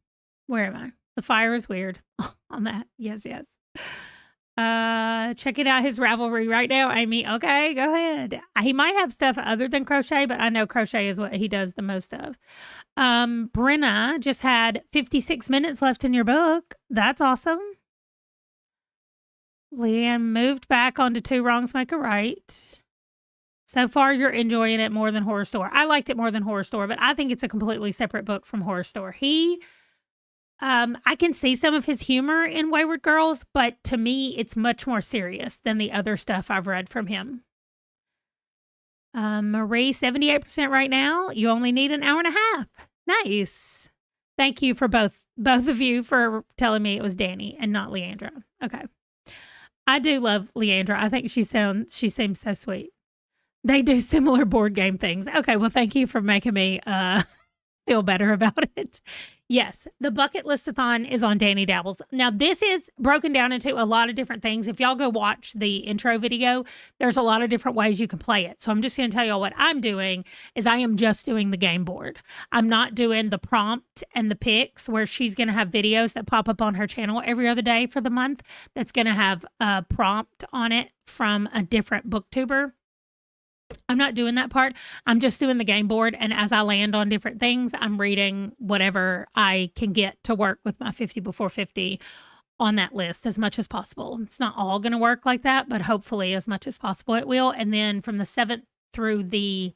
Where am I? The fire is weird on that. Yes, yes. Checking out his Ravelry right now, Amy. Okay, go ahead. He might have stuff other than crochet, but I know crochet is what he does the most of. Brenna just had 56 minutes left in your book. That's awesome. Leanne moved back onto Two Wrongs Make a Right. So far, you're enjoying it more than Horror Store. I liked it more than Horror Store, but I think it's a completely separate book from Horror Store. I can see some of his humor in Wayward Girls, but to me, it's much more serious than the other stuff I've read from him. Marie, 78% right now. You only need an hour and a half. Nice. Thank you for both of you for telling me it was Danny and not Leandra. Okay. I do love Leandra. I think she seems so sweet. They do similar board game things. Okay, well, thank you for making me feel better about it. Yes, the Bucket Listathon is on Danny Dabbles. Now, this is broken down into a lot of different things. If y'all go watch the intro video, there's a lot of different ways you can play it. So I'm just going to tell y'all what I'm doing is I am just doing the game board. I'm not doing the prompt and the picks where she's going to have videos that pop up on her channel every other day for the month that's going to have a prompt on it from a different booktuber. I'm not doing that part. I'm just doing the game board. And as I land on different things, I'm reading whatever I can get to work with my 50 before 50 on that list as much as possible. It's not all going to work like that, but hopefully as much as possible it will. And then from the 7th through the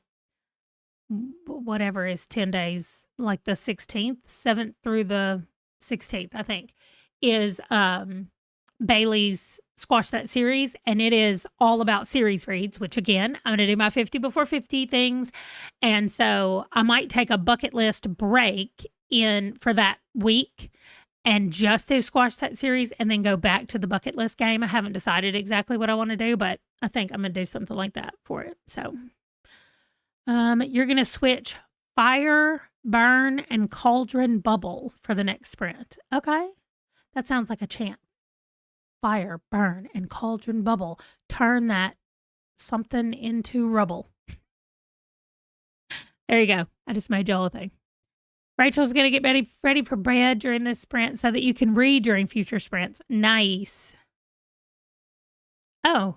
whatever is 10 days, like the 16th, 7th through the 16th, I think, is Bailey's Squash That series, and it is all about series reads, which again, I'm going to do my 50 before 50 things. And so I might take a bucket list break in for that week and just do Squash That series and then go back to the bucket list game. I haven't decided exactly what I want to do, but I think I'm going to do something like that for it. So you're going to switch Fire, Burn, and Cauldron Bubble for the next sprint. Okay. That sounds like a chant. Fire, burn, and cauldron bubble. Turn that something into rubble. There you go. I just made y'all a thing. Rachel's going to get ready for bed during this sprint so that you can read during future sprints. Nice. Oh,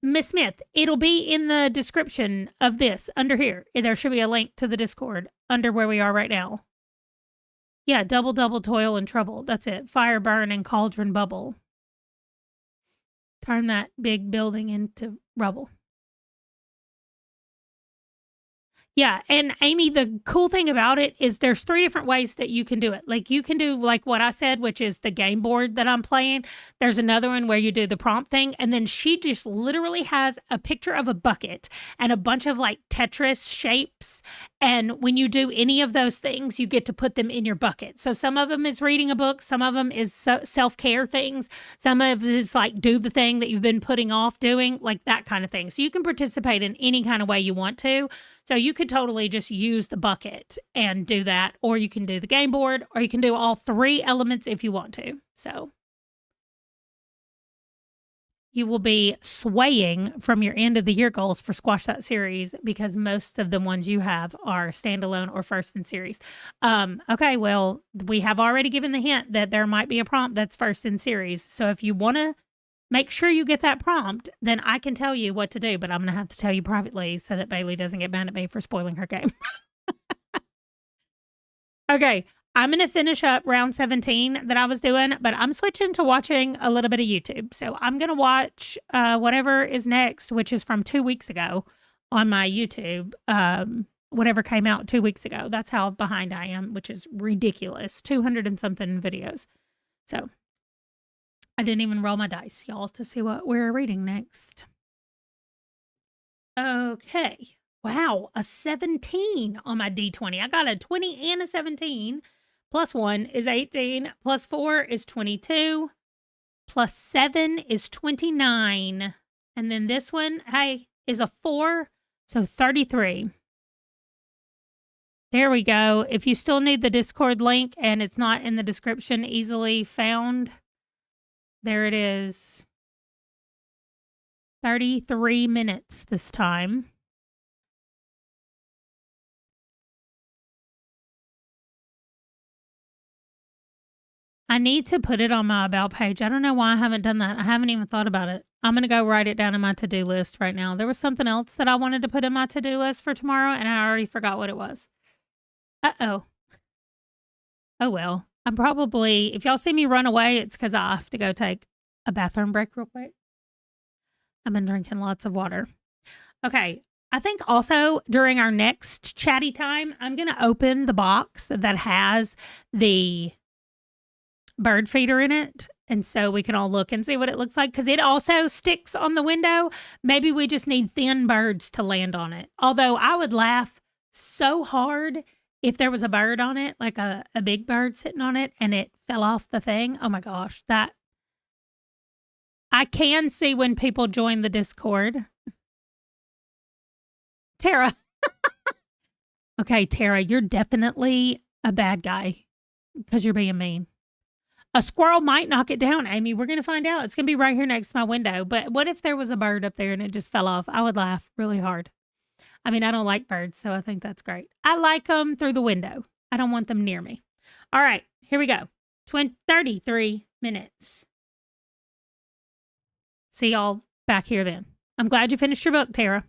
Miss Smith, it'll be in the description of this under here. There should be a link to the Discord under where we are right now. Yeah, double, toil and trouble. That's it. Fire, burn, and cauldron bubble. Turn that big building into rubble. Yeah, and Amy, the cool thing about it is there's 3 different ways that you can do it. Like you can do like what I said, which is the game board that I'm playing. There's another one where you do the prompt thing. And then she just literally has a picture of a bucket and a bunch of like Tetris shapes. And when you do any of those things, you get to put them in your bucket. So some of them is reading a book. Some of them is self-care things. Some of it is like do the thing that you've been putting off doing, like that kind of thing. So you can participate in any kind of way you want to. So you could totally just use the bucket and do that, or you can do the game board, or you can do all 3 elements if you want to. So you will be swaying from your end of the year goals for Squash That series because most of the ones you have are standalone or first in series. Okay, well, we have already given the hint that there might be a prompt that's first in series. So if you want to make sure you get that prompt, then I can tell you what to do, but I'm going to have to tell you privately so that Bailey doesn't get mad at me for spoiling her game. Okay, I'm going to finish up round 17 that I was doing, but I'm switching to watching a little bit of YouTube. So I'm going to watch whatever is next, which is from 2 weeks ago on my YouTube. Whatever came out 2 weeks ago. That's how behind I am, which is ridiculous. 200 and something videos. So I didn't even roll my dice, y'all, to see what we're reading next. Okay. Wow, a 17 on my D20. I got a 20 and a 17. Plus 1 is 18. Plus 4 is 22. Plus 7 is 29. And then this one, hey, is a 4. So 33. There we go. If you still need the Discord link and it's not in the description easily found, there it is. 33 minutes this time. I need to put it on my About page. I don't know why I haven't done that. I haven't even thought about it. I'm going to go write it down in my to-do list right now. There was something else that I wanted to put in my to-do list for tomorrow, and I already forgot what it was. Uh-oh. Oh, well. I'm probably, if y'all see me run away, it's because I have to go take a bathroom break real quick. I've been drinking lots of water. Okay. I think also during our next chatty time, I'm going to open the box that has the bird feeder in it. And so we can all look and see what it looks like, because it also sticks on the window. Maybe we just need thin birds to land on it. Although I would laugh so hard if there was a bird on it, like a big bird sitting on it, and it fell off the thing. Oh my gosh, that I can see when people join the Discord. Tara. Okay, Tara, you're definitely a bad guy because you're being mean. A squirrel might knock it down, Amy. We're going to find out. It's going to be right here next to my window. But what if there was a bird up there and it just fell off? I would laugh really hard. I mean, I don't like birds, so I think that's great. I like them through the window. I don't want them near me. All right, here we go. 33 minutes. See y'all back here then. I'm glad you finished your book, Tara.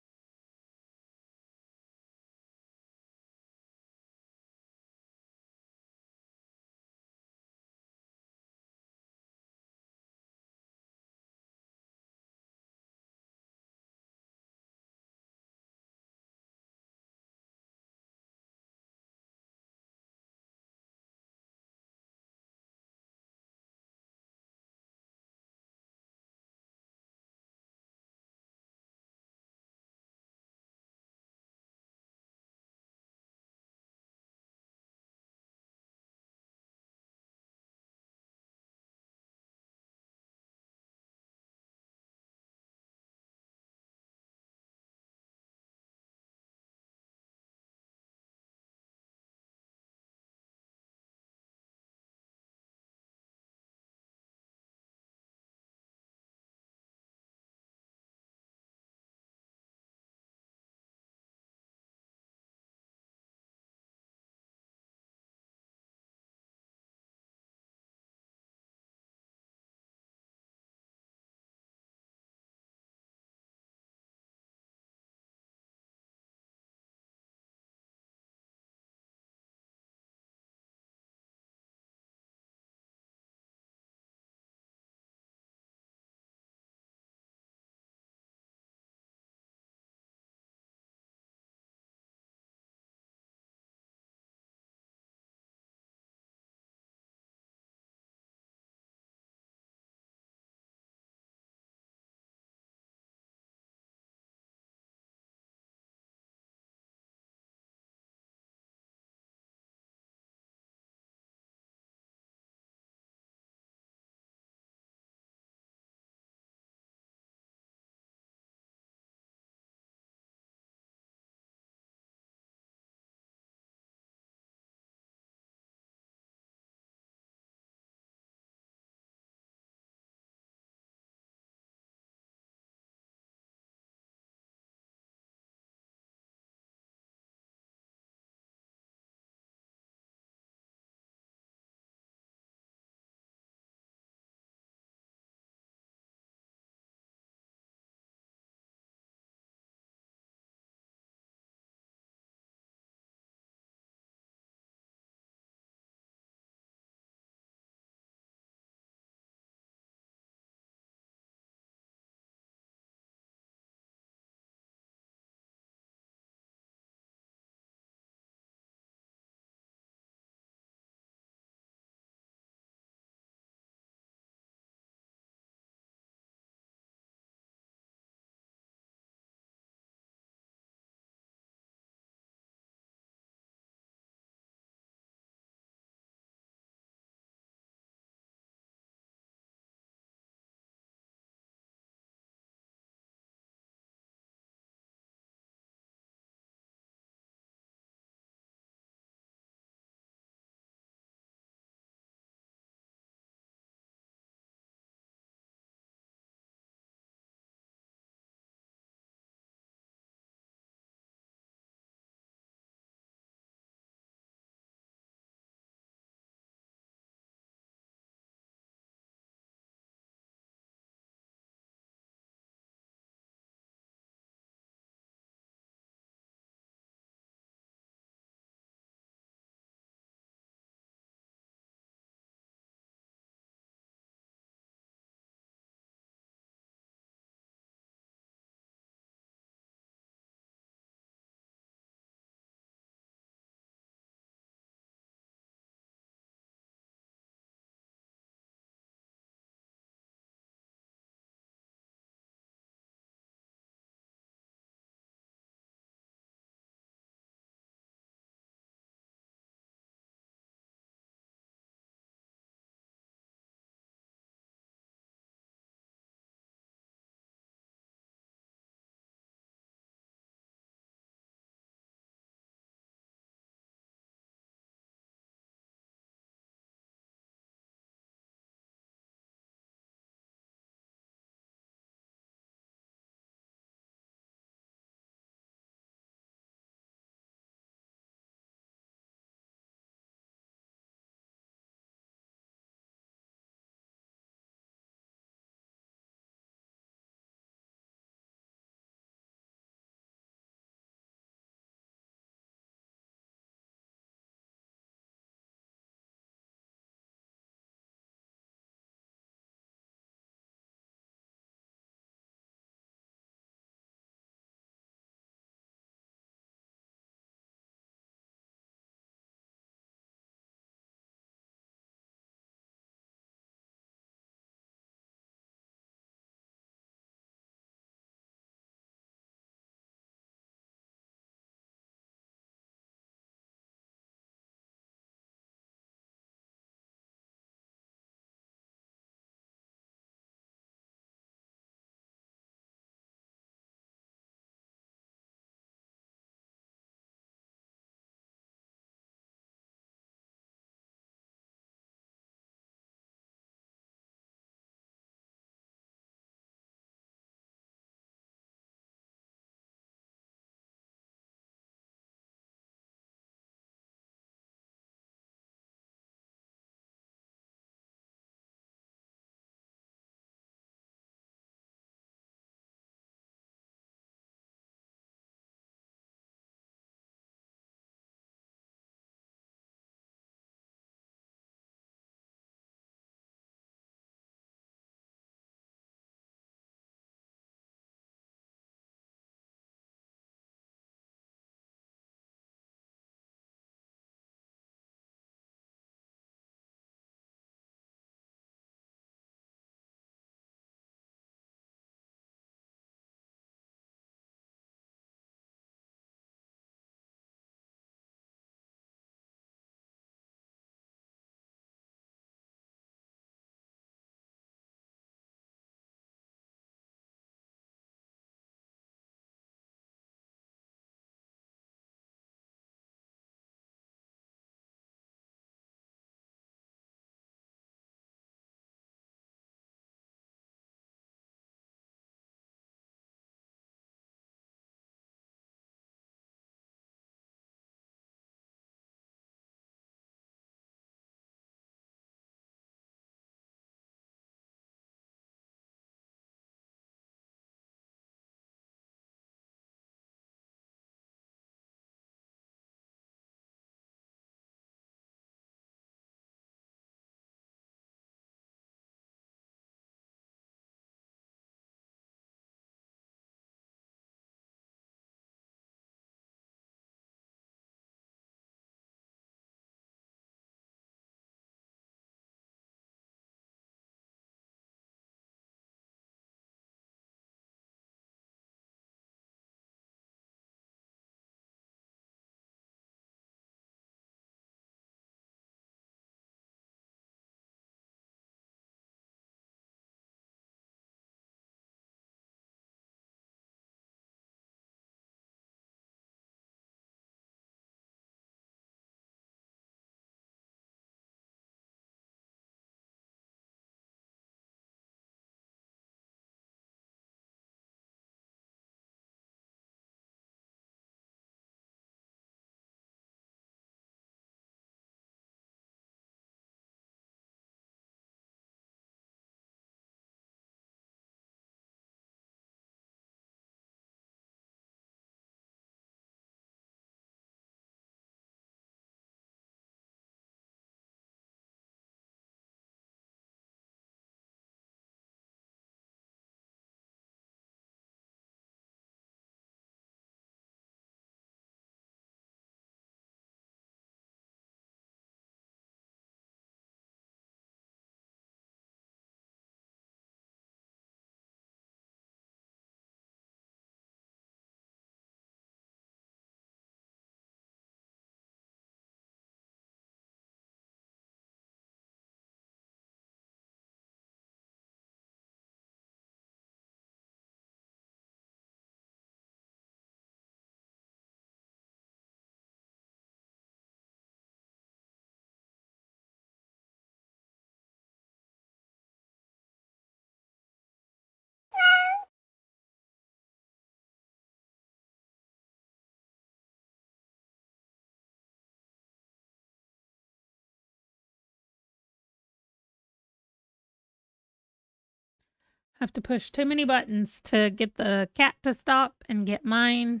Have to push too many buttons to get the cat to stop and get my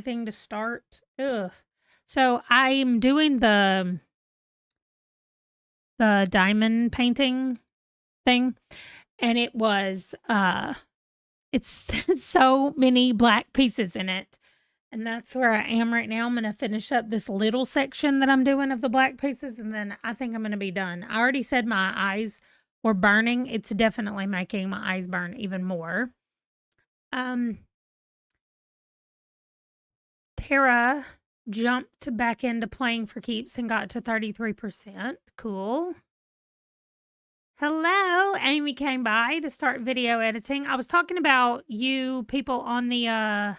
thing to start. Ugh. So I'm doing the diamond painting thing, and it was it's so many black pieces in it. And that's where I am right now. I'm going to finish up this little section that I'm doing of the black pieces, and then I think I'm going to be done. I already said my eyes were burning. It's definitely making my eyes burn even more. Tara jumped back into playing for keeps and got to 33%. Cool. Hello, Amy came by to start video editing. I was talking about you people on the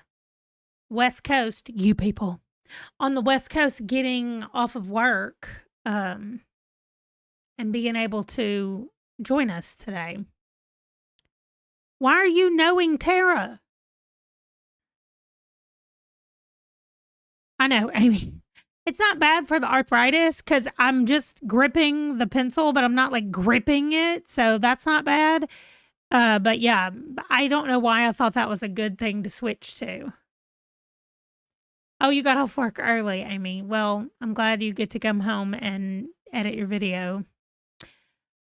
West Coast, you people on the West Coast getting off of work and being able to join us today. Why are you knowing Tara? I know, Amy. It's not bad for the arthritis because I'm just gripping the pencil, but I'm not like gripping it. So that's not bad. But yeah, I don't know why I thought that was a good thing to switch to. Oh, you got off work early, Amy. Well, I'm glad you get to come home and edit your video.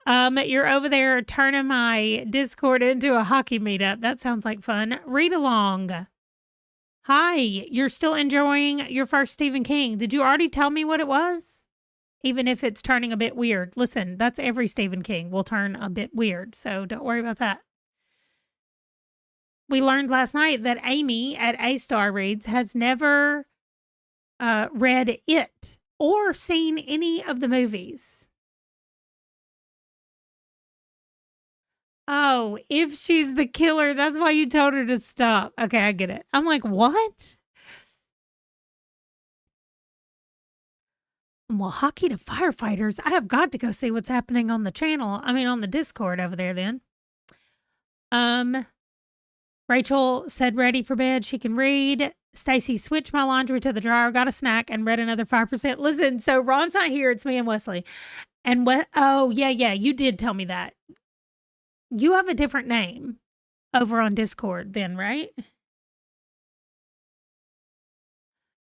You're over there turning my Discord into a hockey meetup. That sounds like fun. Read along. Hi, you're still enjoying your first Stephen King. Did you already tell me what it was? Even if it's turning a bit weird. Listen, that's every Stephen King will turn a bit weird, so don't worry about that. We learned last night that Amy at A-Star Reads has never read it or seen any of the movies. Oh, if she's the killer, that's why you told her to stop. Okay, I get it. I'm like, what? Well, hockey to firefighters. I have got to go see what's happening on the channel. I mean, on the Discord over there then. Rachel said ready for bed. She can read. Stacy switched my laundry to the dryer, got a snack, and read another 5%. Listen, so Ron's not here. It's me and Wesley. And oh, yeah, you did tell me that. You have a different name over on Discord then, right?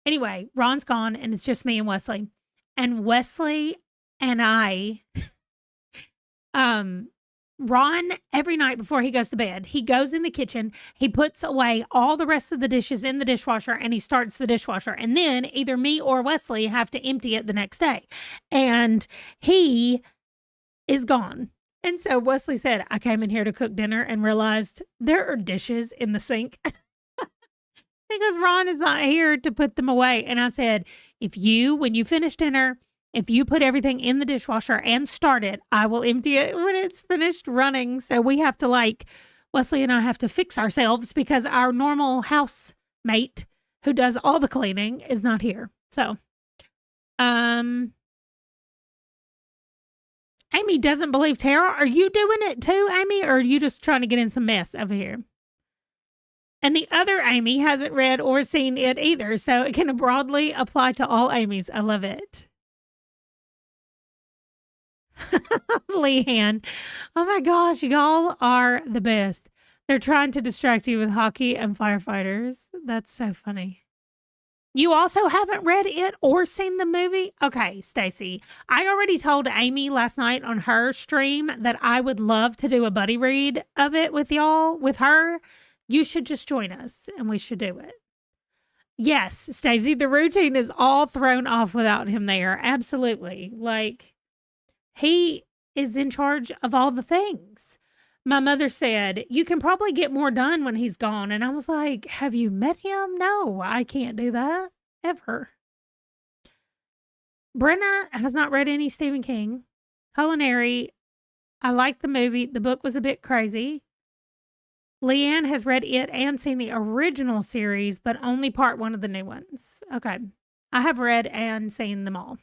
Anyway, Ron's gone and it's just me and Wesley. And Wesley and I, Ron, every night before he goes to bed, he goes in the kitchen, he puts away all the rest of the dishes in the dishwasher and he starts the dishwasher. And then either me or Wesley have to empty it the next day. And he is gone. And so Wesley said, I came in here to cook dinner and realized there are dishes in the sink because Ron is not here to put them away. And I said, when you finish dinner, if you put everything in the dishwasher and start it, I will empty it when it's finished running. So we have to Wesley and I have to fix ourselves because our normal housemate who does all the cleaning is not here. So, Amy doesn't believe Tara. Are you doing it too, Amy? Or are you just trying to get in some mess over here? And the other Amy hasn't read or seen it either. So it can broadly apply to all Amy's. I love it. Leanne. Oh my gosh, y'all are the best. They're trying to distract you with hockey and firefighters. That's so funny. You also haven't read it or seen the movie? Okay, Stacy. I already told Amy last night on her stream that I would love to do a buddy read of it with y'all, with her. You should just join us and we should do it. Yes, Stacy, the routine is all thrown off without him there. Absolutely. He is in charge of all the things. My mother said, you can probably get more done when he's gone. And I was like, have you met him? No, I can't do that ever. Brenna has not read any Stephen King. Culinary, I liked the movie. The book was a bit crazy. Leanne has read it and seen the original series, but only part one of the new ones. Okay. I have read and seen them all.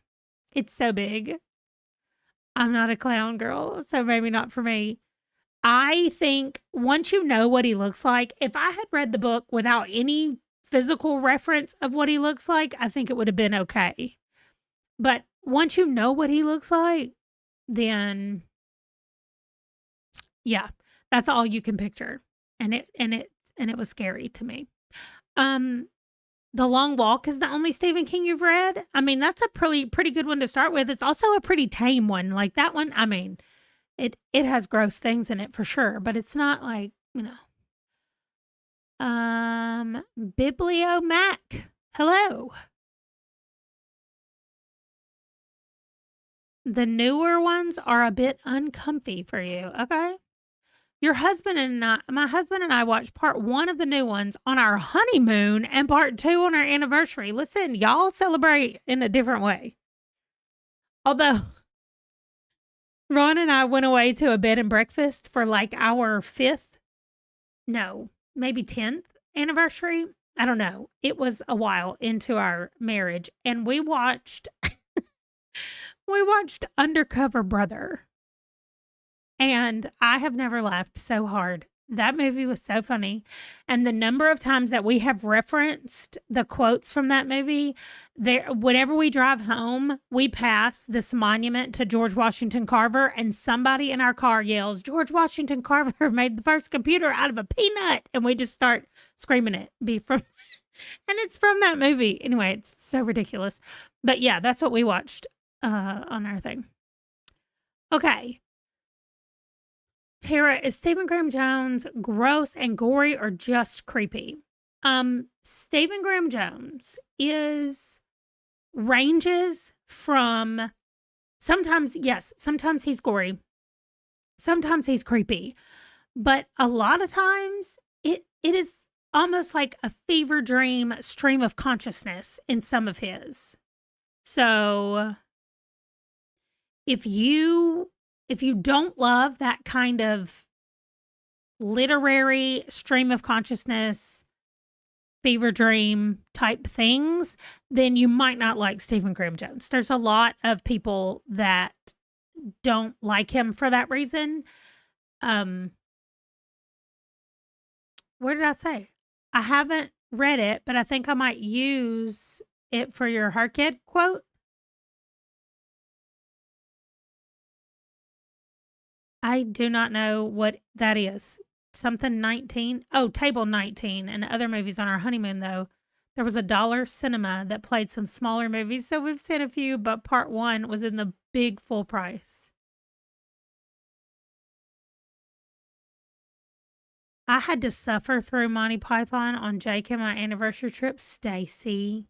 It's so big. I'm not a clown girl, so maybe not for me. I think once you know what he looks like, if I had read the book without any physical reference of what he looks like, I think it would have been okay. But once you know what he looks like, then yeah, That's all you can picture. And it was scary to me. The Long Walk is the only Stephen King you've read? I mean, that's a pretty good one to start with. It's also a pretty tame one. Like that one, I mean, it has gross things in it for sure, but it's not like, Biblio Mac. Hello. The newer ones are a bit uncomfy for you. Okay. My husband and I watched part 1 of the new ones on our honeymoon and part 2 on our anniversary. Listen, y'all celebrate in a different way. Although Ron and I went away to a bed and breakfast for like our 5th, no, maybe 10th anniversary. I don't know. It was a while into our marriage, and we watched Undercover Brother. And I have never laughed so hard. That movie was so funny. And the number of times that we have referenced the quotes from that movie, whenever we drive home, we pass this monument to George Washington Carver, and somebody in our car yells, "George Washington Carver made the first computer out of a peanut." And we just start screaming it. And it's from that movie. Anyway, it's so ridiculous. But yeah, that's what we watched on our thing. Okay. Tara, is Stephen Graham Jones gross and gory or just creepy? Stephen Graham Jones ranges from sometimes he's gory, sometimes he's creepy, but a lot of times it is almost like a fever dream stream of consciousness in some of his. So if you don't love that kind of literary stream of consciousness, fever dream type things, then you might not like Stephen Graham Jones. There's a lot of people that don't like him for that reason. Where did I say? I haven't read it, but I think I might use it for your Harked quote. I do not know what that is. Something 19. Oh, Table 19 and other movies on our honeymoon, though. There was a dollar cinema that played some smaller movies, so we've seen a few, but part 1 was in the big full price. I had to suffer through Monty Python on Jake and my anniversary trip. Stacy.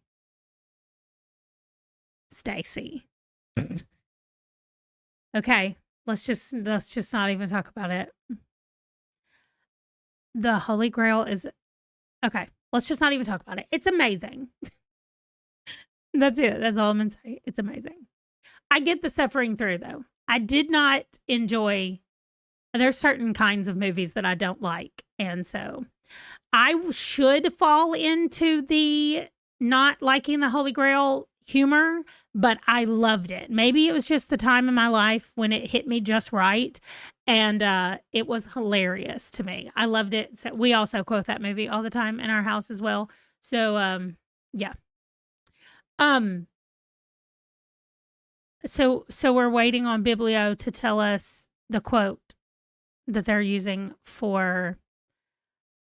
Okay. Let's just not even talk about it. The Holy Grail is okay. Let's just not even talk about it. It's amazing. That's it. That's all I'm gonna say. It's amazing. I get the suffering through though. I did not enjoy. There's certain kinds of movies that I don't like, and so I should fall into the not liking the Holy Grail humor, but I loved it. Maybe it was just the time in my life when it hit me just right, and it was hilarious to me. I loved it. So we also quote that movie all the time in our house as well. So yeah. So we're waiting on Biblio to tell us the quote that they're using for.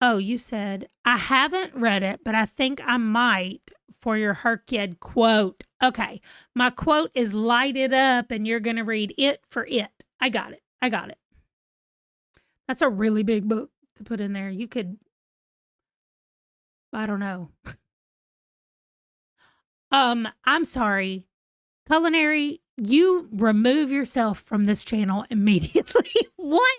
Oh, you said, I haven't read it, but I think I might for your Harked quote. Okay. My quote is Light It Up, and you're going to read it for it. I got it. That's a really big book to put in there. You could, I don't know. I'm sorry. Culinary, you remove yourself from this channel immediately. What?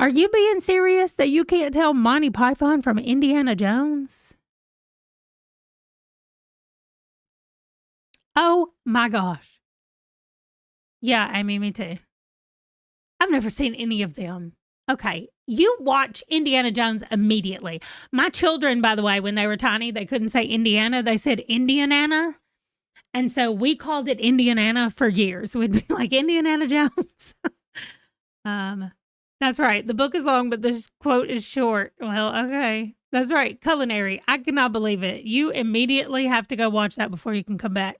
Are you being serious that you can't tell Monty Python from Indiana Jones? Oh my gosh. Yeah, Amy, me too. I've never seen any of them. Okay, you watch Indiana Jones immediately. My children, by the way, when they were tiny, they couldn't say Indiana. They said Indianana. And so we called it Indianana for years. We'd be like, Indiana Jones. That's right. The book is long, but this quote is short. Well, okay. That's right. Culinary. I cannot believe it. You immediately have to go watch that before you can come back.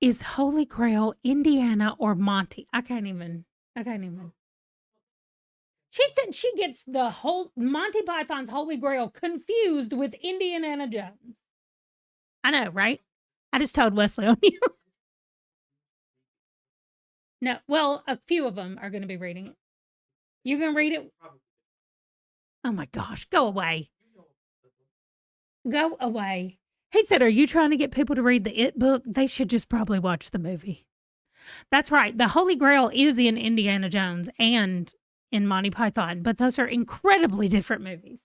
Is Holy Grail Indiana or Monty? I can't even. She said she gets the whole Monty Python's Holy Grail confused with Indiana Jones. I know, right? I just told Wesley on you. No, well, a few of them are going to be reading it. You're going to read it? Oh my gosh, go away. Go away. He said, are you trying to get people to read the It book? They should just probably watch the movie. That's right. The Holy Grail is in Indiana Jones and in Monty Python, but those are incredibly different movies.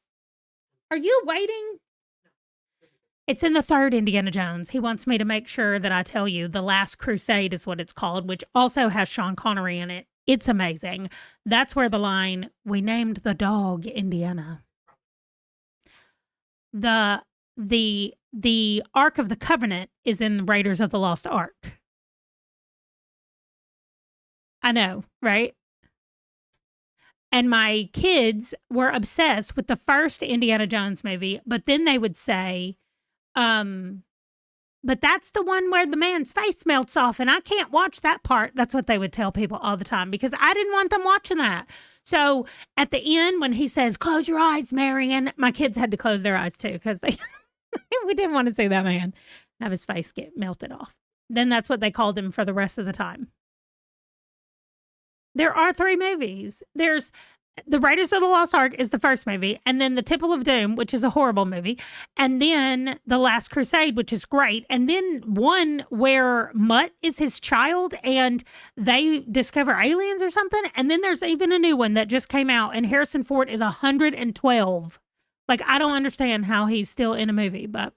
Are you waiting? It's in the third Indiana Jones. He wants me to make sure that I tell you The Last Crusade is what it's called, which also has Sean Connery in it. It's amazing. That's where the line, we named the dog Indiana. The Ark of the Covenant is in Raiders of the Lost Ark. I know, right? And my kids were obsessed with the first Indiana Jones movie, but then they would say, but that's the one where the man's face melts off and I can't watch that part. That's what they would tell people all the time because I didn't want them watching that. So at the end, when he says, close your eyes, Marion, my kids had to close their eyes too because we didn't want to see that man have his face get melted off. Then that's what they called him for the rest of the time. There are 3 movies. There's The Raiders of the Lost Ark is the first movie, and then The Temple of Doom, which is a horrible movie, and then The Last Crusade, which is great, and then one where Mutt is his child and they discover aliens or something, and then there's even a new one that just came out, and Harrison Ford is 112. Like, I don't understand how he's still in a movie, but...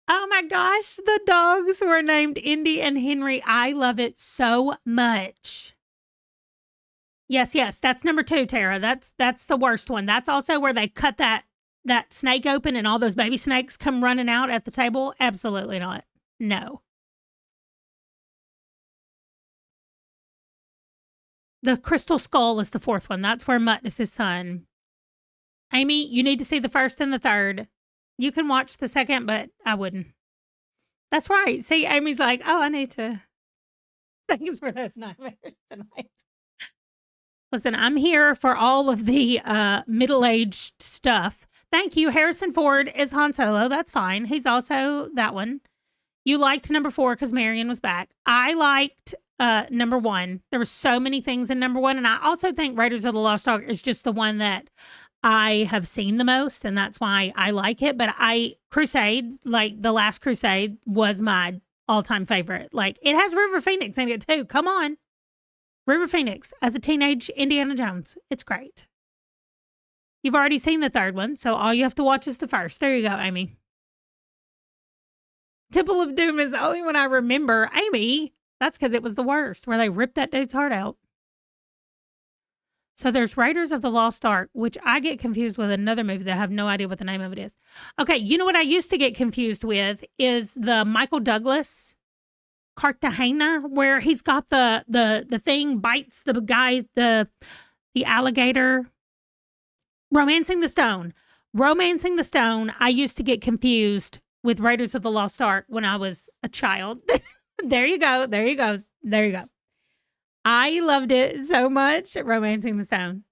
Oh my gosh, the dogs were named Indy and Henry. I love it so much. Yes, that's number 2, Tara. That's the worst one. That's also where they cut that snake open and all those baby snakes come running out at the table. Absolutely not. No. The Crystal Skull is the 4th one. That's where Mutt is his son. Amy, you need to see the first and the third. You can watch the second, but I wouldn't. That's right. See, Amy's like, oh, I need to. Thanks for those nightmares tonight. Listen, I'm here for all of the middle-aged stuff. Thank you. Harrison Ford is Han Solo. That's fine. He's also that one. You liked number 4 because Marion was back. I liked number 1. There were so many things in number 1. And I also think Raiders of the Lost Ark is just the one that I have seen the most, and that's why I like it. But Crusade, like The Last Crusade, was my all-time favorite. Like, it has River Phoenix in it, too. Come on. River Phoenix as a teenage Indiana Jones. It's great. You've already seen the third one, so all you have to watch is the first. There you go, Amy. Temple of Doom is the only one I remember. Amy, that's because it was the worst, where they ripped that dude's heart out. So there's Raiders of the Lost Ark, which I get confused with another movie that I have no idea what the name of it is. Okay, you know what I used to get confused with is the Michael Douglas Cartagena, where he's got the thing bites the guy, the alligator. Romancing the Stone. Romancing the Stone, I used to get confused with Raiders of the Lost Ark when I was a child. There you go. There you go. There you go. I loved it so much, Romancing the Stone.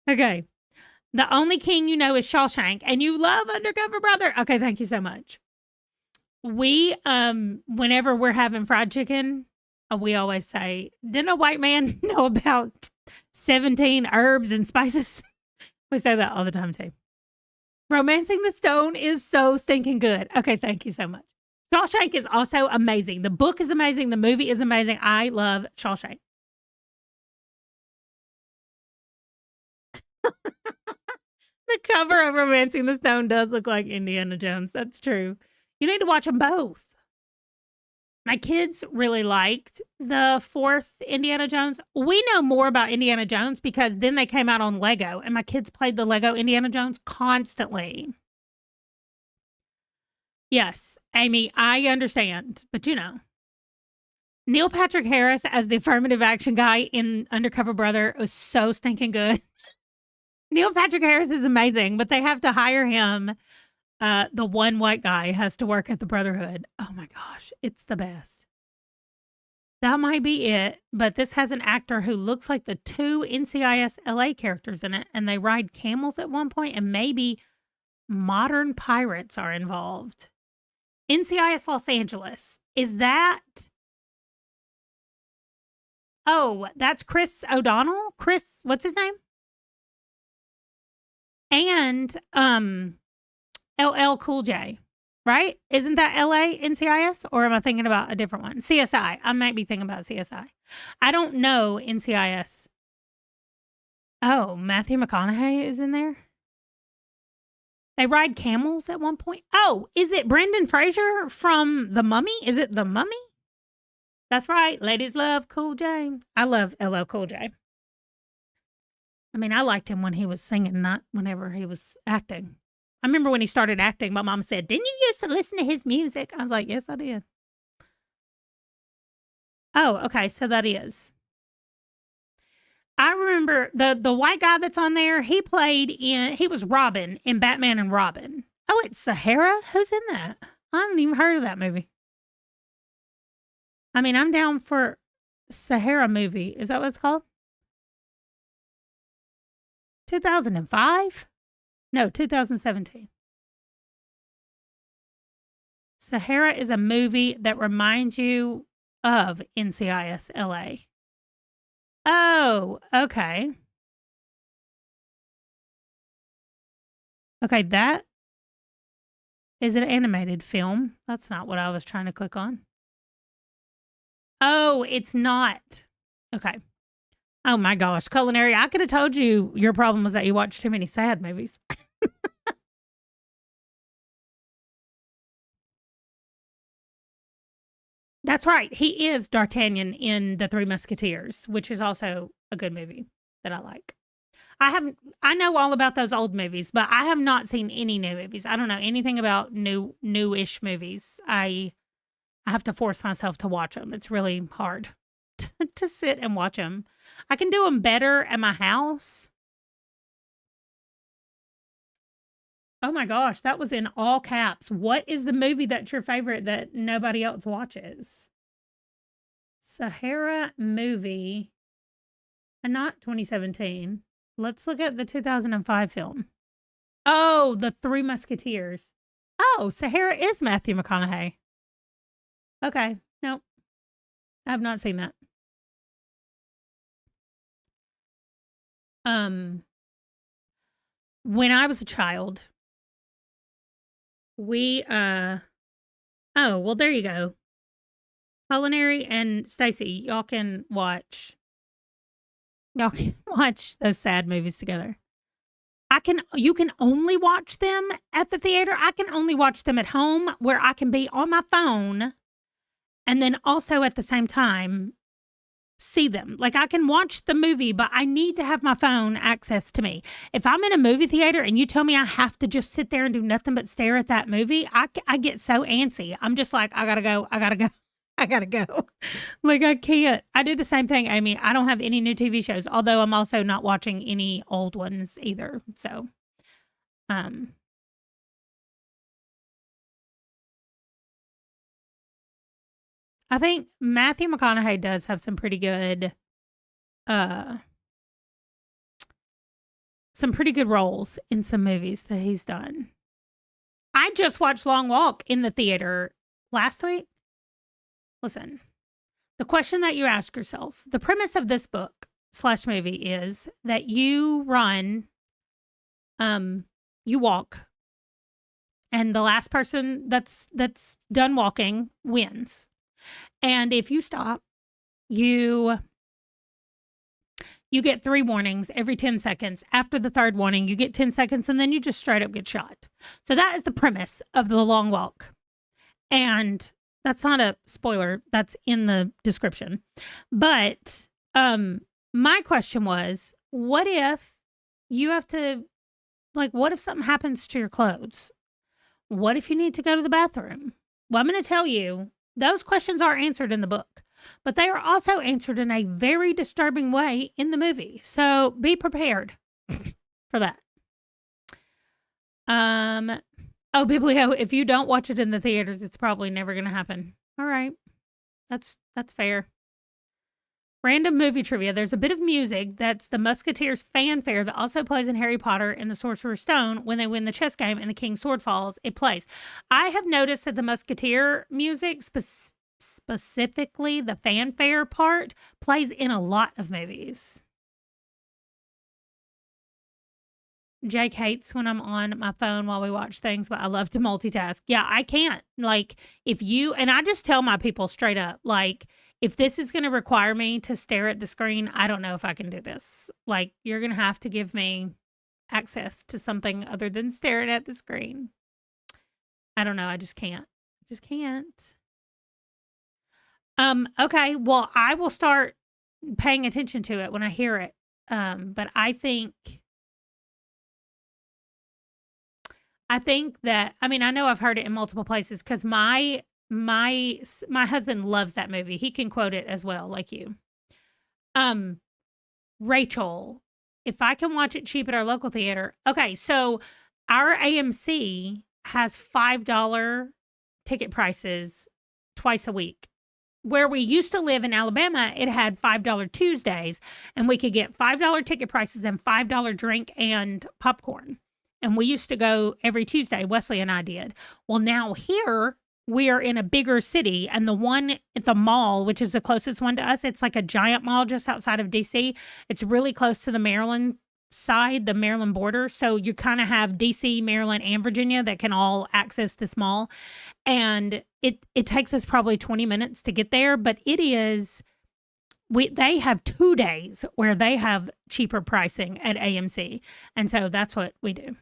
Okay. The only king you know is Shawshank, and you love Undercover Brother. Okay, thank you so much. We, whenever we're having fried chicken, we always say, didn't a white man know about 17 herbs and spices? We say that all the time, too. Romancing the Stone is so stinking good. Okay, thank you so much. Shawshank is also amazing. The book is amazing. The movie is amazing. I love Shawshank. The cover of Romancing the Stone does look like Indiana Jones. That's true. You need to watch them both. My kids really liked the 4th Indiana Jones. We know more about Indiana Jones because then they came out on Lego, and my kids played the Lego Indiana Jones constantly. Yes, Amy, I understand, but you know. Neil Patrick Harris as the affirmative action guy in Undercover Brother was so stinking good. Neil Patrick Harris is amazing, but they have to hire him the one white guy has to work at the Brotherhood. Oh my gosh, it's the best. That might be it, but this has an actor who looks like the two NCIS LA characters in it, and they ride camels at one point, and maybe modern pirates are involved. NCIS Los Angeles. Is that... Oh, that's Chris O'Donnell? Chris, what's his name? And LL Cool J, right? Isn't that LA NCIS? Or am I thinking about a different one? CSI. I might be thinking about CSI. I don't know NCIS. Oh, Matthew McConaughey is in there? They ride camels at one point? Oh, is it Brendan Fraser from The Mummy? Is it The Mummy? That's right. Ladies love Cool J. I love LL Cool J. I mean, I liked him when he was singing, not whenever he was acting. I remember when he started acting, my mom said, "Didn't you used to listen to his music?" I was like, yes, I did. Oh, okay. So that is. I remember the white guy that's on there, he was Robin in Batman and Robin. Oh, it's Sahara? Who's in that? I haven't even heard of that movie. I mean, I'm down for Sahara movie. Is that what it's called? 2005? No, 2017. Sahara is a movie that reminds you of NCIS LA. Oh, okay. Okay, that is an animated film. That's not what I was trying to click on. Oh, it's not. Okay. Oh my gosh, Culinary, I could have told you your problem was that you watch too many sad movies. That's right. He is D'Artagnan in The Three Musketeers, which is also a good movie that I like. I know all about those old movies, but I have not seen any new movies. I don't know anything about newish movies. I have to force myself to watch them. It's really hard to sit and watch them. I can do them better at my house. Oh my gosh, that was in all caps. What is the movie that's your favorite that nobody else watches? Sahara movie, not 2017. Let's look at the 2005 film. Oh, The Three Musketeers. Oh, Sahara is Matthew McConaughey. Okay, nope. I have not seen that. When I was a child, we oh, well, there you go. Culinary and Stacy, y'all can watch those sad movies together. You can only watch them at the theater. I can only watch them at home where I can be on my phone and then also at the same time see them. Like, I can watch the movie, but I need to have my phone access to me. If I'm in a movie theater and you tell me I have to just sit there and do nothing but stare at that movie, I get so antsy. I'm just like, I gotta go. I gotta go. Like, I can't. I do the same thing, Amy. I don't have any new TV shows, although I'm also not watching any old ones either. So, I think Matthew McConaughey does have some pretty good roles in some movies that he's done. I just watched Long Walk in the theater last week. Listen, the question that you ask yourself, the premise of this book / movie is that you run, you walk, and the last person that's done walking wins. And if you stop, you get 3 warnings every 10 seconds. After the 3rd warning, you get 10 seconds, and then you just straight up get shot. So that is the premise of The Long Walk. And that's not a spoiler. That's in the description. But my question was, what if you have to, like, what if something happens to your clothes? What if you need to go to the bathroom? Well, I'm going to tell you, those questions are answered in the book, but they are also answered in a very disturbing way in the movie. So be prepared for that. Oh, Biblio, if you don't watch it in the theaters, it's probably never going to happen. All right. That's fair. Random movie trivia. There's a bit of music that's the Musketeers fanfare that also plays in Harry Potter and the Sorcerer's Stone when they win the chess game and the King's Sword falls. It plays. I have noticed that the Musketeer music, specifically the fanfare part, plays in a lot of movies. Jake hates when I'm on my phone while we watch things, but I love to multitask. Yeah, I can't. Like, and I just tell my people straight up, like, if this is going to require me to stare at the screen, I don't know if I can do this. Like, you're going to have to give me access to something other than staring at the screen. I don't know. I just can't. Okay. Well, I will start paying attention to it when I hear it. But I think that, I mean, I know I've heard it in multiple places because my husband loves that movie. He can quote it as well, like you. Rachel, if I can watch it cheap at our local theater. Okay, so our AMC has $5 ticket prices twice a week. Where we used to live in Alabama, it had $5 Tuesdays, and we could get $5 ticket prices and $5 drink and popcorn. And we used to go every Tuesday. Wesley and I did. Well, now here we are in a bigger city, and the one at the mall, which is the closest one to us, it's like a giant mall just outside of DC. It's really close to the Maryland side, the Maryland border. So you kind of have DC, Maryland, and Virginia that can all access this mall. And it takes us probably 20 minutes to get there, but it is, they have 2 days where they have cheaper pricing at AMC. And so that's what we do.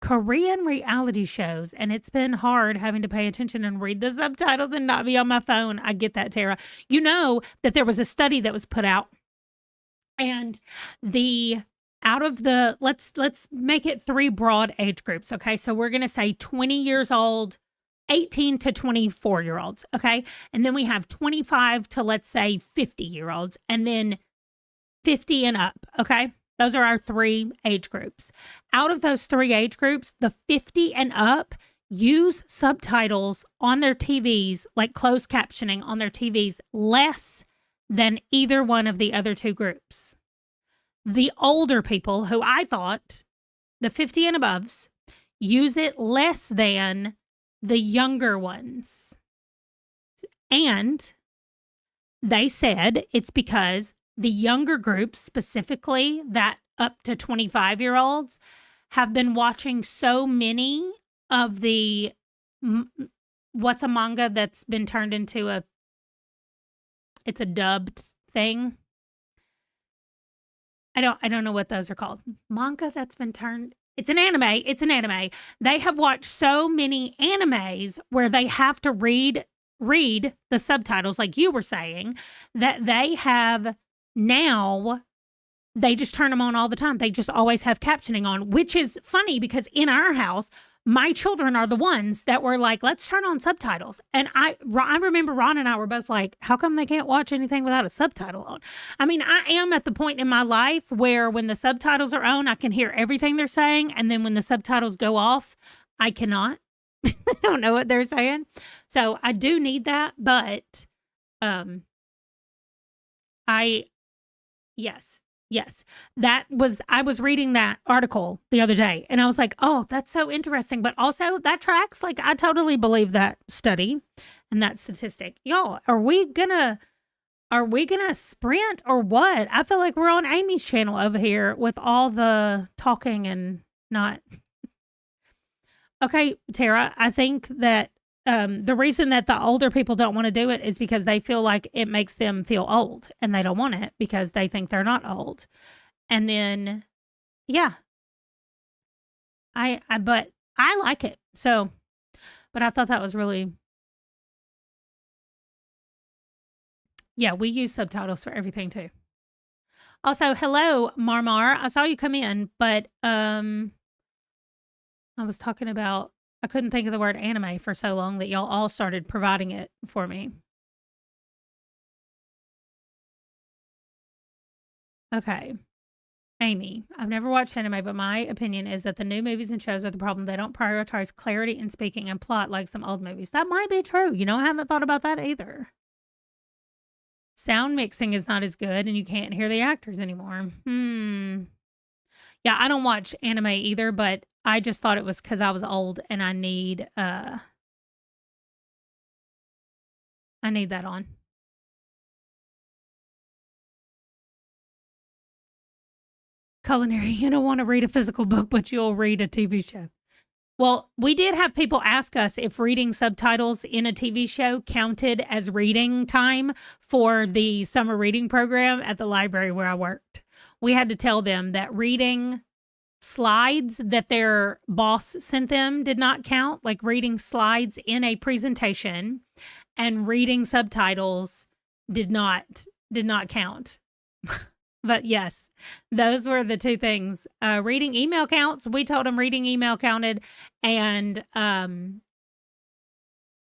Korean reality shows, and it's been hard having to pay attention and read the subtitles and not be on my phone. I get that, Tara. You know that there was a study that was put out, and let's make it 3 broad age groups, okay? So we're going to say 20 years old, 18 to 24-year-olds, okay? And then we have 25 to, let's say, 50-year-olds, and then 50 and up, okay? Those are our 3 age groups. Out of those 3 age groups, the 50 and up use subtitles on their TVs, like closed captioning on their TVs, less than either one of the other 2 groups. The older people, who I thought, the 50 and aboves, use it less than the younger ones. And they said it's because the younger groups, specifically that up to 25-year-olds, have been watching so many of the, what's a manga that's been turned into it's a dubbed thing. I don't know what those are called. Manga that's been turned. It's an anime. They have watched so many animes where they have to read the subtitles, like you were saying, that they have now, they just turn them on all the time. They just always have captioning on, which is funny because in our house, my children are the ones that were like, let's turn on subtitles. And I remember Ron and I were both like, how come they can't watch anything without a subtitle on? I mean, I am at the point in my life where when the subtitles are on, I can hear everything they're saying. And then when the subtitles go off, I cannot. I don't know what they're saying. So I do need that. But Yes. I was reading that article the other day and I was like, oh, that's so interesting. But also that tracks. Like, I totally believe that study and that statistic. Y'all, are we gonna sprint or what? I feel like we're on Amy's channel over here with all the talking and not. Okay, Tara, I think that the reason that the older people don't want to do it is because they feel like it makes them feel old and they don't want it because they think they're not old. And then, yeah, but I like it. So, but I thought that was really, yeah, we use subtitles for everything too. Also, hello, Marmar. I saw you come in, but, I was talking about, I couldn't think of the word anime for so long that y'all all started providing it for me. Okay. Amy, I've never watched anime, but my opinion is that the new movies and shows are the problem. They don't prioritize clarity in speaking and plot like some old movies. That might be true. You know, I haven't thought about that either. Sound mixing is not as good, and you can't hear the actors anymore. Yeah, I don't watch anime either, but I just thought it was because I was old and I need that on. Culinary, you don't want to read a physical book, but you'll read a TV show. Well, we did have people ask us if reading subtitles in a TV show counted as reading time for the summer reading program at the library where I worked. We had to tell them that reading slides that their boss sent them did not count, like reading slides in a presentation, and reading subtitles did not count. But yes, those were the two things. Reading email counts. We told them reading email counted, and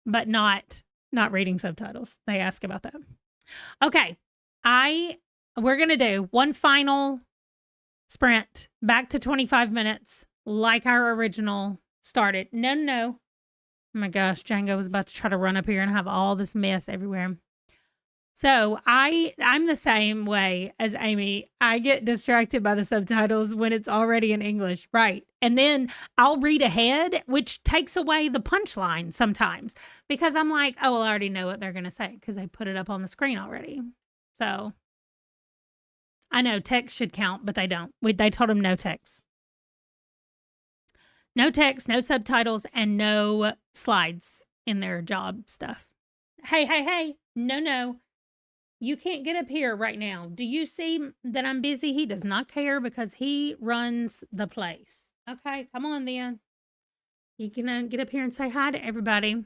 but not reading subtitles. They ask about that. Okay, we're gonna do one final sprint back to 25 minutes, like our original started. No. Oh my gosh, Django was about to try to run up here and have all this mess everywhere. So I'm the same way as Amy. I get distracted by the subtitles when it's already in English, right? And then I'll read ahead, which takes away the punchline sometimes because I'm like, oh, well, I already know what they're going to say because they put it up on the screen already. So I know text should count, but they don't. They told them no text. No text, no subtitles, and no slides in their job stuff. Hey. No. You can't get up here right now. Do you see that I'm busy? He does not care because he runs the place. Okay, come on then. You can get up here and say hi to everybody.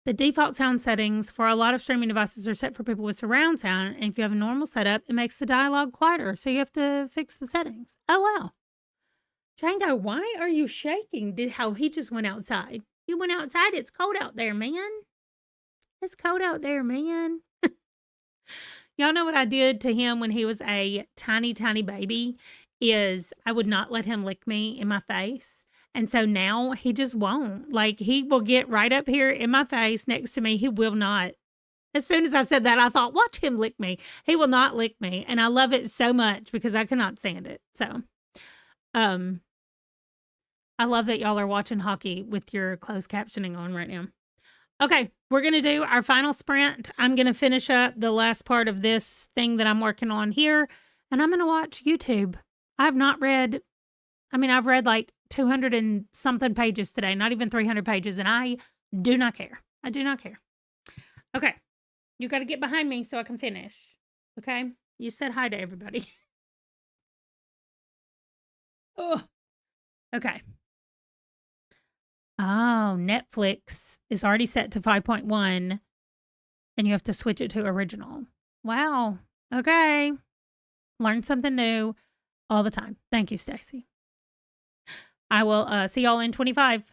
The default sound settings for a lot of streaming devices are set for people with surround sound. And if you have a normal setup, it makes the dialogue quieter. So you have to fix the settings. Oh, wow. Django, why are you shaking? He just went outside. You went outside. It's cold out there, man. It's cold out there, man. Y'all know what I did to him when he was a tiny, tiny baby is I would not let him lick me in my face. And so now he just won't. Like, he will get right up here in my face next to me. He will not. As soon as I said that, I thought, watch him lick me. He will not lick me. And I love it so much because I cannot stand it. So, I love that y'all are watching hockey with your closed captioning on right now. Okay, we're going to do our final sprint. I'm going to finish up the last part of this thing that I'm working on here, and I'm going to watch YouTube. I've read like 200 and something pages today, not even 300 pages, and I do not care. I do not care. Okay, you got to get behind me so I can finish. Okay, you said hi to everybody. Oh, okay. Oh, Netflix is already set to 5.1 and you have to switch it to original. Wow. Okay. Learn something new all the time. Thank you, Stacy. I will see y'all in 25.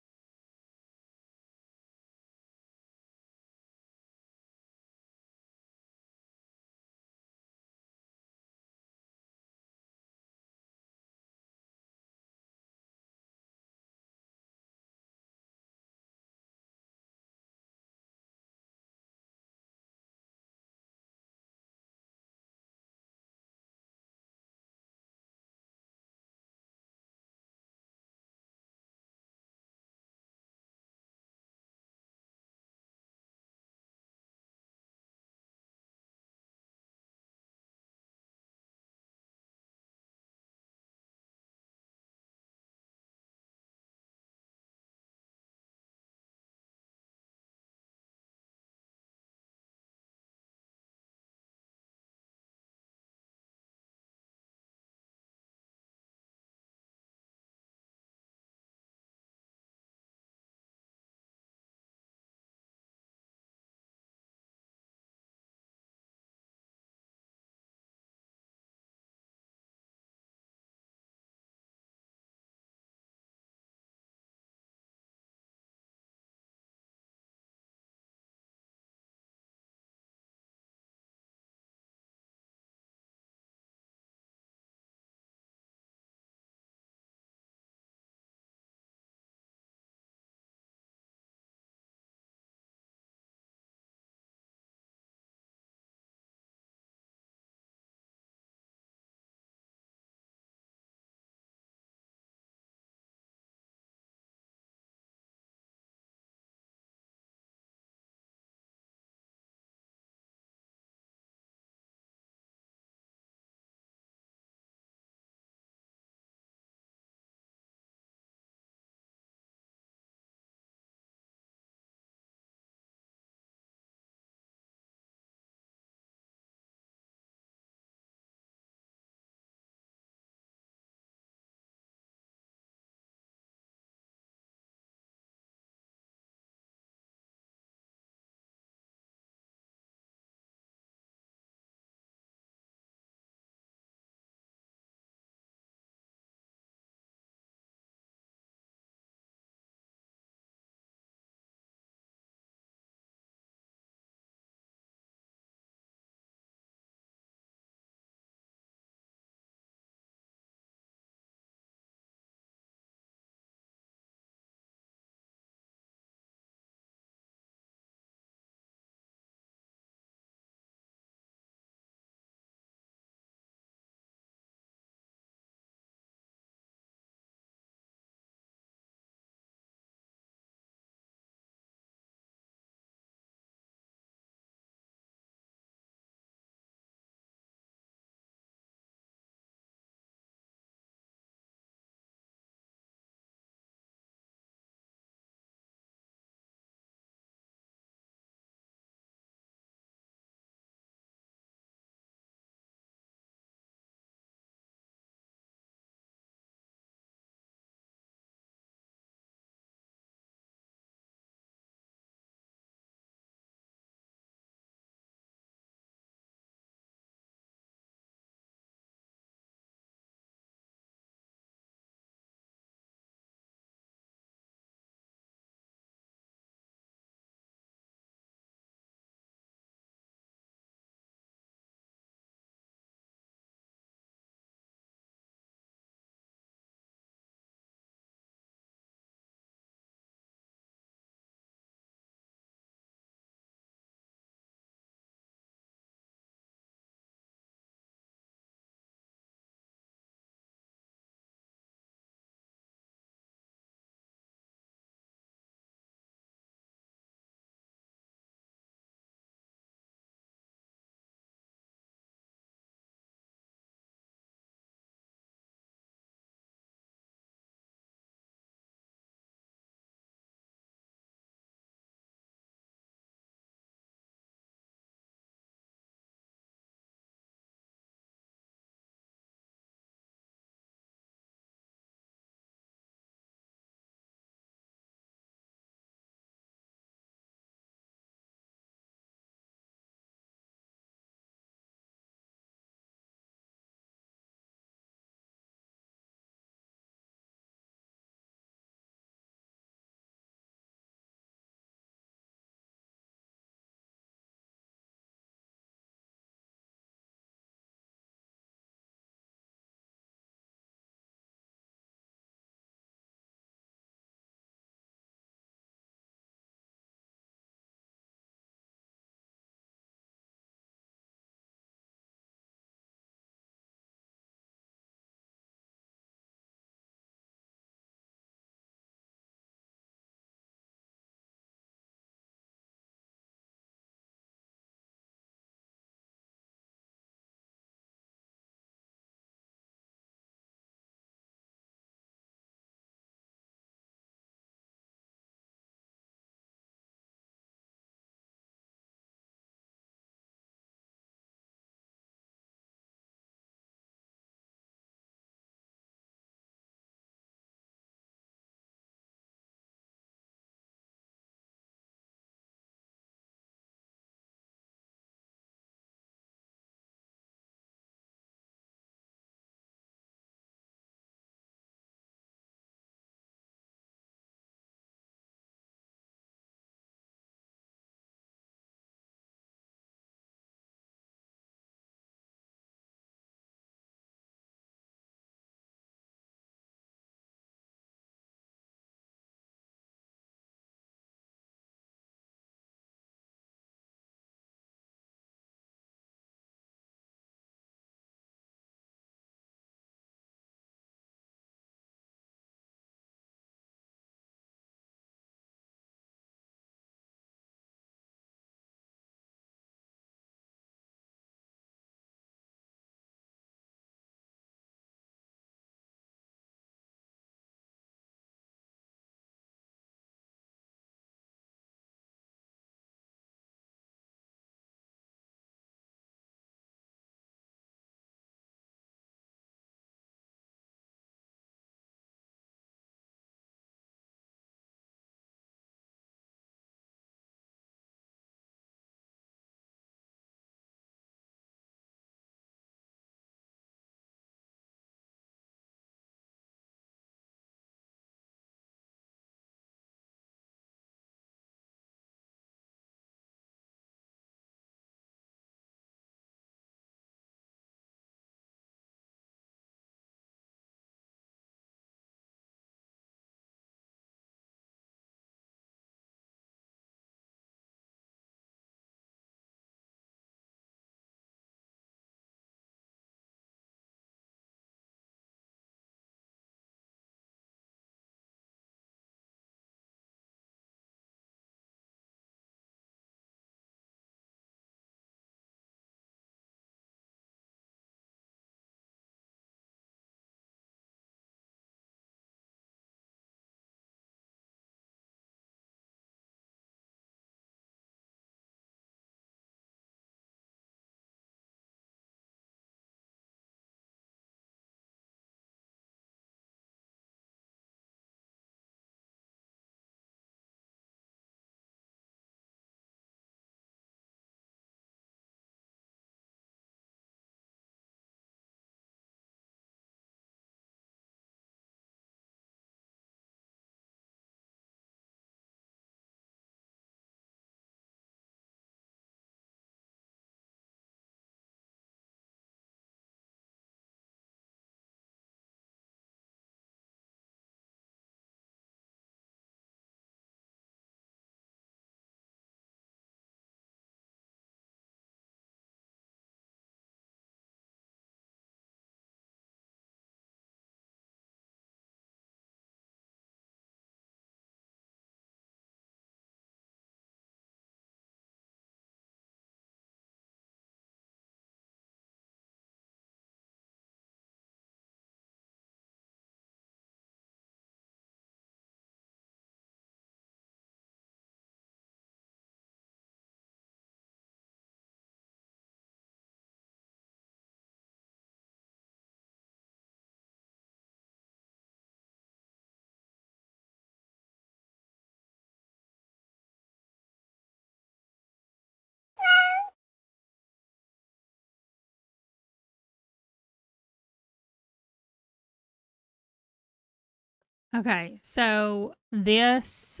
Okay, so this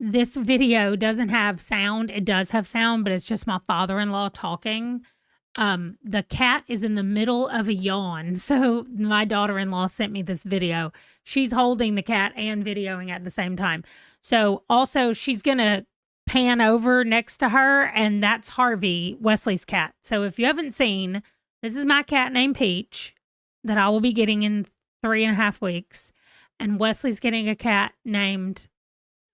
video doesn't have sound. It does have sound, but it's just my father-in-law talking. The cat is in the middle of a yawn. So my daughter-in-law sent me this video. She's holding the cat and videoing at the same time. So also she's going to pan over next to her, and that's Harvey, Wesley's cat. So if you haven't seen, this is my cat named Peach that I will be getting in 3.5 weeks. And Wesley's getting a cat named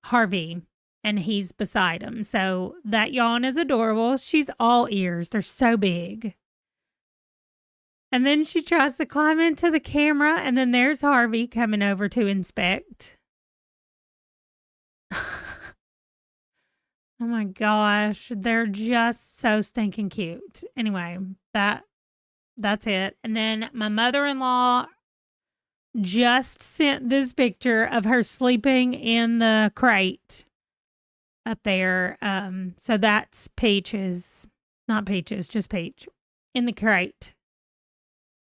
Harvey, and he's beside him. So that yawn is adorable. She's all ears. They're so big. And then she tries to climb into the camera, and then there's Harvey coming over to inspect. Oh my gosh, they're just so stinking cute. Anyway, that's it. And then my mother-in-law just sent this picture of her sleeping in the crate up there. So that's Peaches, not Peaches, just Peach in the crate.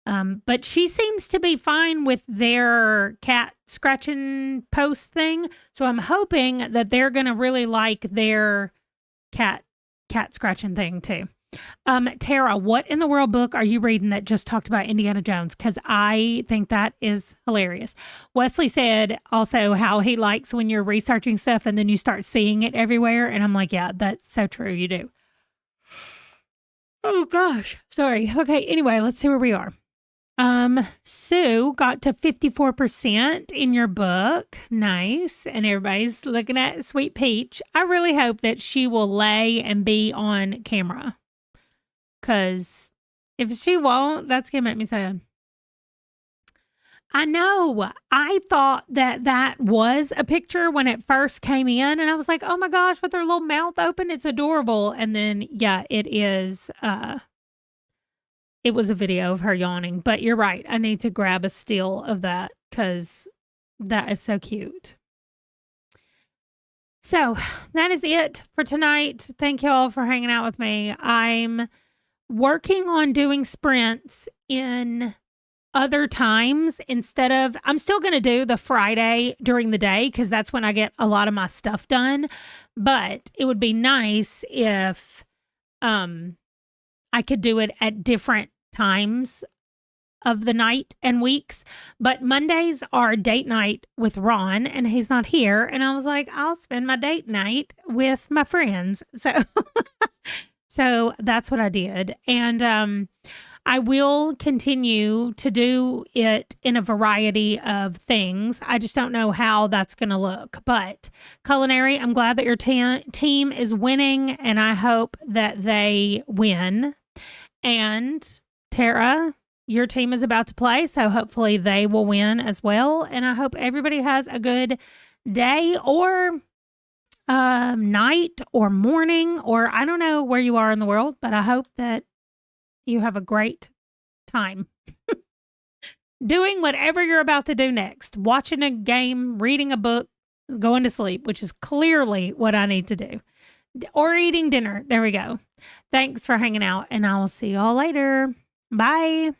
But she seems to be fine with their cat scratching post thing. So I'm hoping that they're going to really like their cat scratching thing too. Tara, what in the world book are you reading that just talked about Indiana Jones? Because I think that is hilarious. Wesley said also how he likes when you're researching stuff and then you start seeing it everywhere. And I'm like, yeah, that's so true. You do. Oh gosh. Sorry. Okay. Anyway, let's see where we are. Sue got to 54% in your book. Nice. And everybody's looking at Sweet Peach. I really hope that she will lay and be on camera. Because if she won't, that's going to make me sad. I know. I thought that was a picture when it first came in. And I was like, oh my gosh, with her little mouth open, it's adorable. And then, yeah, it is. It was a video of her yawning. But you're right. I need to grab a still of that because that is so cute. So that is it for tonight. Thank you all for hanging out with me. I'm working on doing sprints in other times instead of, I'm still going to do the Friday during the day because that's when I get a lot of my stuff done. But it would be nice if I could do it at different times of the night and weeks. But Mondays are date night with Ron and he's not here. And I was like, I'll spend my date night with my friends. So that's what I did. And I will continue to do it in a variety of things. I just don't know how that's going to look. But Culinary, I'm glad that your team is winning, and I hope that they win. And Tara, your team is about to play, so hopefully they will win as well. And I hope everybody has a good day or night or morning, or I don't know where you are in the world, but I hope that you have a great time doing whatever you're about to do next, watching a game, reading a book, going to sleep, which is clearly what I need to do, or eating dinner. There we go. Thanks for hanging out, and I will see y'all later. Bye.